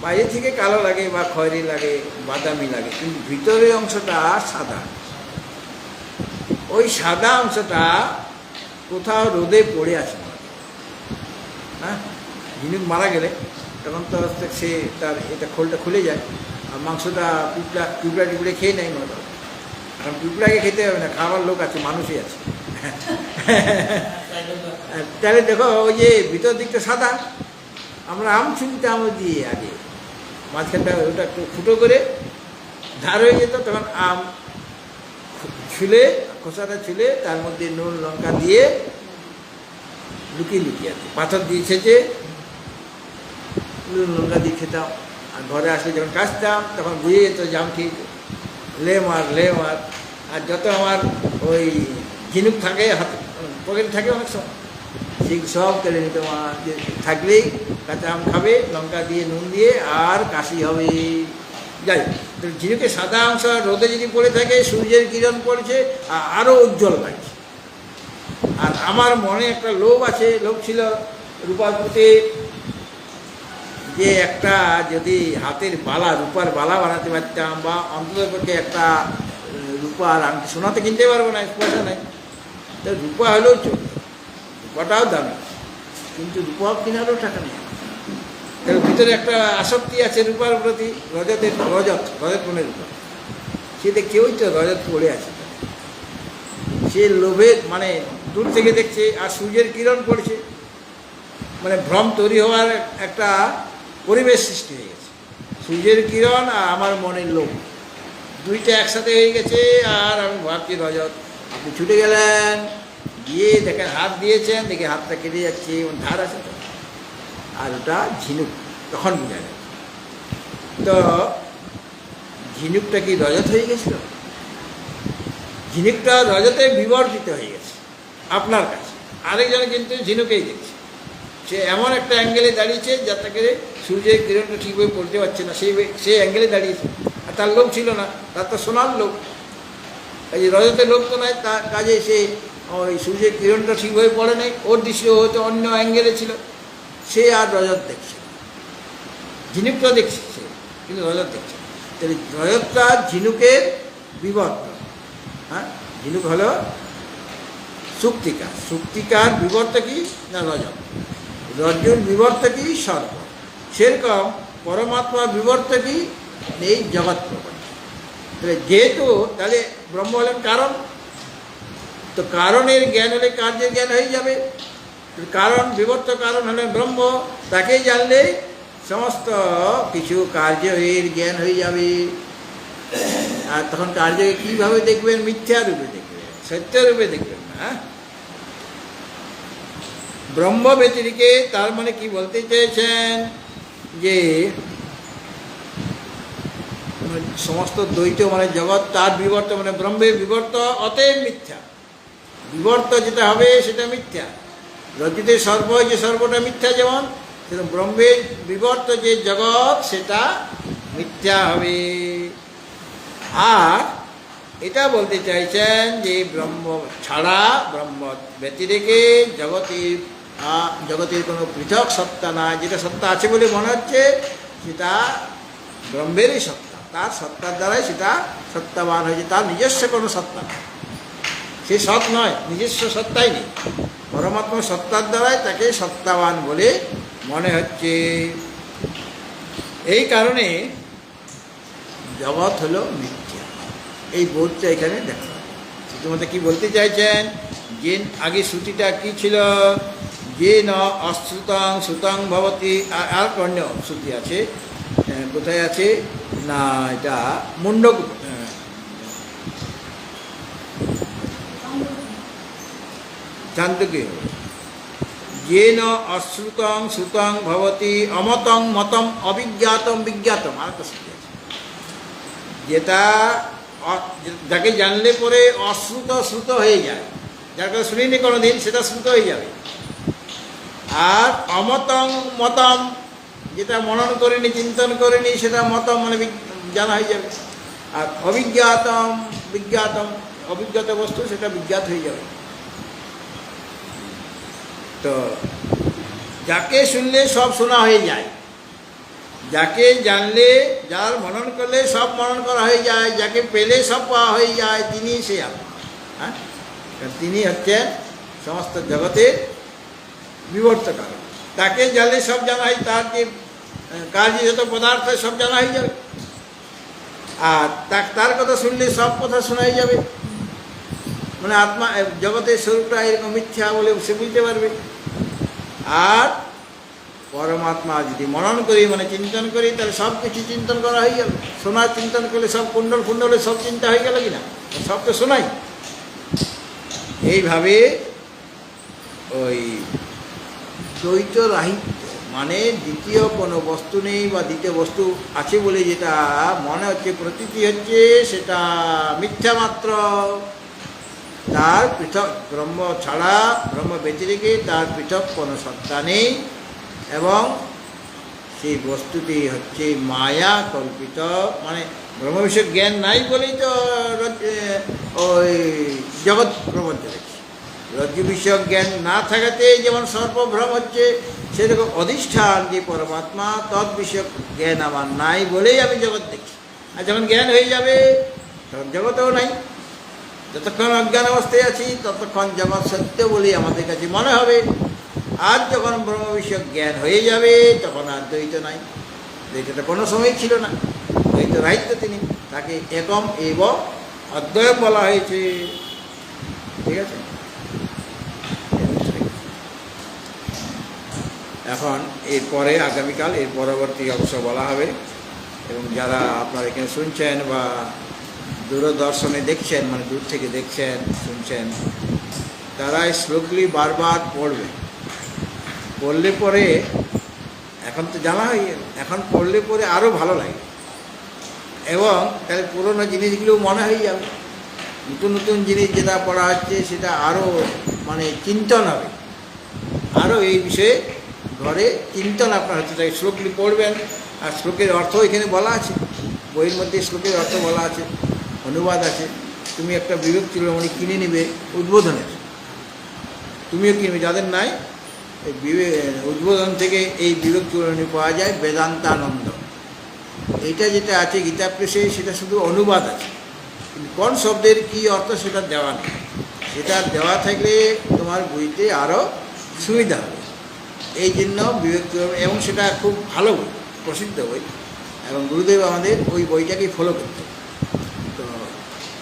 বাইরে থেকে কালো লাগে বা খয়েরি লাগে, বাদামি লাগে, কিন্তু ভিতরের অংশটা সাদা। ওই সাদা অংশটা কোথাও রোদে পড়ে আছে। হ্যাঁ, ঝিনুক মারা গেলে তখন তো সে তার এটা খোলটা খুলে যায়, আর মাংসটা পিঁপড়া টিপড়ে খেয়ে নেয় মনে করো। কারণ পিঁপড়াকে খেতে হবে না, খাওয়ার লোক আছে, মানুষই আছে। তাহলে দেখো ওই যে ভিতর দিকটা সাদা, আমরা আম ছুলতাম দিয়ে আগে, মাঝখানটা ওটা একটু ফুটো করে ধার হয়ে যেত, তখন আম ছুলে, খোসাটা ছুলে তার মধ্যে নুন লঙ্কা দিয়ে লুকিয়ে লুকিয়ে আছে, পাথর দিয়েছে যে নুন লঙ্কা দিয়ে খেতাম। আর ঘরে আসলে যখন কাচতাম তখন বুঝে যেত যে আম ঠিক লে মার। আর যত আমার ওই ঝিনুক থাকে হাতে পকেটে থাকে অনেক সময়, সেই সব কেড়ে নিত মা, যে থাকলেই কাঁচা আম খাবে লঙ্কা দিয়ে নুন দিয়ে, আর কাশি হবে। যাই ঝিনুকে সাদা অংশ রোদে যদি পড়ে থাকে, সূর্যের কিরণ পড়ছে আরও উজ্জ্বল লাগছে। আর আমার মনে একটা লোভ ছিল রূপার প্রতি, যে একটা যদি হাতের বালা, রূপার বালা বানাতে পারতাম, বা অন্ততপক্ষে একটা রূপার আংটি, সোনাতে কিনতে পারবো না, পয়সা নেই, তো রূপা হলেও চলবে, রূপাটাও দামি, কিন্তু রূপাও কেনারও টাকা নেই। তার ভিতরে একটা আসক্তি আছে রূপার প্রতি, রজত মনের রূপা, সে দেখছে ওই তো রজত পড়ে আছে, সে লোভে মানে দূর থেকে দেখছে, আর সূর্যের কিরণ পড়ছে, মানে ভ্রম তৈরি হওয়ার একটা পরিবেশ সৃষ্টি হয়ে গেছে। সূর্যের কিরণ আর আমার মনের লোভ দুইটা একসাথে হয়ে গেছে। আর আমি ভাবছি রজত, আপনি ছুটে গেলেন, গিয়ে দেখেন হাত দিয়েছেন, দেখে হাতটা কেটে যাচ্ছে, ধার আছে তো, আর ওটা ঝিনুক, তখন বোঝা গেল। তো ঝিনুকটা কি রজত হয়ে গেছিল? ঝিনুকটা রজতে বিবর্তিত হয়ে গেছে আপনার কাছে। আরেকজন কিন্তু ঝিনুকেই দেখছে, সে এমন একটা অ্যাঙ্গেলে দাঁড়িয়েছে যাতে করে সূর্যের কিরণটা ঠিকভাবে পড়তে পারছে না, সেই অ্যাঙ্গেলে দাঁড়িয়েছে। আর তার লোভ ছিল না, তার তো সোনার লোভ, এই রজতের লোভ তো নয়, তার কাজে সে ওই সূর্যের কিরণটা ঠিকভাবে পড়ে নেই, ওর দৃশ্য হয়তো অন্য অ্যাঙ্গেলে ছিল, সে আর রজত দেখছে, ঝিনুকটা দেখছে সে, কিন্তু রজত দেখছে। তাহলে রজতটা ঝিনুকের বিবর্তন। হ্যাঁ, ঝিনুক হলো সুক্তিকার বিবর্ত কি না রজত, রজ্জুর বিবর্ত কি সর্ব। সেরকম পরমাত্মার বিবর্ত কি এই জগৎ প্রপঞ্চ। তাহলে যেহেতু তাহলে ব্রহ্ম হলেন কারণ, তো কারণের জ্ঞান হলে কার্যের জ্ঞান হয়ে যাবে। কারণ বিবর্ত কারণ হলেন ব্রহ্ম, তাকে জানলে সমস্ত কিছু কার্যের জ্ঞান হয়ে যাবে। আর তখন কার্যকে কীভাবে দেখবেন? মিথ্যা রূপে দেখবেন, সত্য রূপে দেখবেন না। ব্রহ্ম ব্যতিরিকে তার মানে কি বলতে চেয়েছেন? যে সমস্ত দ্বৈত মানে জগৎ তার বিবর্ত, মানে ব্রহ্মের বিবর্ত, অতএব মিথ্যা। বিবর্ত যেটা হবে সেটা মিথ্যা। রজ্জুতে সর্ব, যে সর্বটা মিথ্যা যেমন, সেরকম ব্রহ্মের বিবর্ত যে জগৎ সেটা মিথ্যা হবে। আর এটা বলতে চাইছেন যে ব্রহ্ম ছাড়া, ব্রহ্ম ব্যতিরেকে জগতের কোনো পৃথক সত্তা নাই। যেটা সত্তা আছে বলে মনে হচ্ছে সেটা ব্রহ্মেরই সত্তা, তার সত্তার দ্বারাই সেটা সত্তাবান হয়েছে, তার নিজস্ব কোনো সত্তা নেই, সে সৎ নয়, নিজস্ব সত্তাই নেই। পরমাত্মা সত্তার দ্বারাই তাকে সত্তাবান বলে মনে হচ্ছে। এই কারণে জগৎ হলো মিথ্যা, এই বোধটা এখানে দেখা যায়। তোমাদের কি বলতে চাইছেন? যে আগে শ্রুতিটা কি ছিল? যে ন অশ্রুতং শ্রুতং ভবতি। আর অন্য শ্রুতি আছে, কোথায় আছে না, এটা মুন্ডক চান্দকে, যে ন অশ্রুতং শ্রুতং ভবতি অমতং মতম অবিজ্ঞাতম বিজ্ঞাতম। আর একটা শ্রুতি আছে, যেটা যাকে জানলে পরে অশ্রুত শ্রুত হয়ে যায়, যার কথা শুনিনি কোনো দিন, সেটা শ্রুত হয়ে যাবে। আর অমতং মতম, যেটা মনন করিনি, চিন্তন করিনি, সেটা মতম মানে জানা হয়ে যাবে। আর অবিজ্ঞাতম বিজ্ঞাতম, অভিজ্ঞত বস্তু সেটা বিজ্ঞাত হয়ে যাবে। তো যাকে শুনলে সব শোনা হয়ে যায়, যাকে জানলে, যার মনন করলে সব মনন করা হয়ে যায়, যাকে পেলে সব পাওয়া হয়ে যায়, তিনি সে আত্মা। হ্যাঁ, তিনি হচ্ছেন সমস্ত জগতের বিবর্ত কারণ। তাকে জানলে সব জানা হয়, তার যে কার্য যত পদার্থ সব জানা হয়ে যাবে। আর তার কথা শুনলে সব কথা শোনাই যাবে, মানে আত্মা জগতের স্বরূপটা এরকম মিথ্যা বলে সে বুঝতে পারবে। আর পরমাত্মা যদি মনন করি, মানে চিন্তন করি, তাহলে সব কিছু চিন্তন করা হয়ে গেল। শোনার চিন্তন করলে সব কুণ্ডল কুণ্ডলে সব চিন্তা হয়ে গেল কিনা, সব তো শোনাই। এইভাবে ওই দ্বৈত রাহিত্য, মানে দ্বিতীয় কোনো বস্তু নেই বা দ্বিতীয় বস্তু আছে বলে যেটা মনে হচ্ছে, প্রতীতি হচ্ছে, সেটা মিথ্যা মাত্র। তার পৃথক ব্রহ্ম ছাড়া, ব্রহ্ম বেঁচে রেখে তার পৃথক কোনো সত্তা নেই, এবং সেই বস্তুটি হচ্ছে মায়া কল্পিত। মানে ব্রহ্ম বিষয়ক জ্ঞান নাই বলেই তো ওই জগৎ প্রবঞ্চ হচ্ছে। রজ্জু বিষয়ক জ্ঞান না থাকাতে যেমন সর্বভ্রম হচ্ছে, সেরকম অধিষ্ঠান যে পরমাত্মা, তৎ বিষয়ক জ্ঞান আমার নাই বলেই আমি জগৎ দেখি। আর যখন জ্ঞান হয়ে যাবে তখন জগতেও নাই। যতক্ষণ অজ্ঞান অবস্থায় আছি ততক্ষণ জগৎ সত্য বলেই আমাদের কাছে মনে হবে। আর যখন ব্রহ্ম বিষয়ক জ্ঞান হয়ে যাবে তখন আর দ্বৈত নাই। দ্বৈতটা কোনো সময় ছিল না, দ্বৈত রাহিত্য তিনি, তাকে একম এব অদ্বয় বলা হয়েছে। ঠিক আছে, এখন এরপরে আগামীকাল এর পরবর্তী অংশ বলা হবে। এবং যারা আপনারা এখানে শুনছেন বা দূরদর্শনে দেখছেন, মানে দূর থেকে দেখছেন শুনছেন, তারা এই শ্লোকগুলি বারবার পড়বে। পড়লে পরে, এখন তো জানা হয়ে গেল, এখন পড়লে পরে আরও ভালো লাগে, এবং তাহলে পুরোনো জিনিসগুলো মনে হয়ে যাবে। নতুন নতুন জিনিস যেটা পড়া হচ্ছে সেটা আরও মানে চিন্তন হবে, আরও এই বিষয়ে ঘরে চিন্তন আপনার হচ্ছে। তাই শ্লোকগুলি পড়বেন। আর শ্লোকের অর্থ এখানে বলা আছে, বইয়ের মধ্যে শ্লোকের অর্থ বলা আছে, অনুবাদ আছে। তুমি একটা বিবেক চূড়ামণি কিনে নেবে উদ্বোধনের, তুমিও কিনবে, যাদের নাই এই উদ্বোধন থেকে এই বিবেক চূড়ামণি পাওয়া যায়, বেদান্তানন্দ। এইটা যেটা আছে গীতা প্রেসে, সেটা শুধু অনুবাদ আছে, কিন্তু কোন শব্দের কী অর্থ সেটা দেওয়া নেই। সেটা দেওয়া থাকলে তোমার বইতে আরও সুবিধা হবে। এই জন্য বিবেক চূড়ামণি, এবং সেটা খুব ভালো বই, প্রসিদ্ধ বই, এবং গুরুদেব আমাদের ওই বইটাকেই ফলো করতে। তো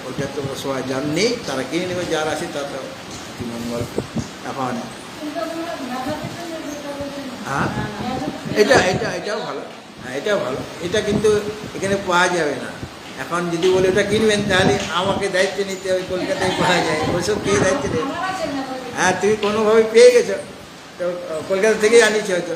ওইটা তো সবাই জাননি, তারা কিনে নেবে, যার আছে তারা কি মঙ্গল। এখন হ্যাঁ, এটাও ভালো, হ্যাঁ এটাও ভালো। এটা কিন্তু এখানে পাওয়া যাবে না। এখন যদি বলে ওটা কিনবেন, তাহলে আমাকে দায়িত্ব নিতে হবে, কলকাতায় পাওয়া যায়, ওইসব কে দায়িত্ব নেবে? হ্যাঁ, তুমি কোনোভাবে পেয়ে গেছো, তো কলকাতা থেকেই আনিছো হয়তো।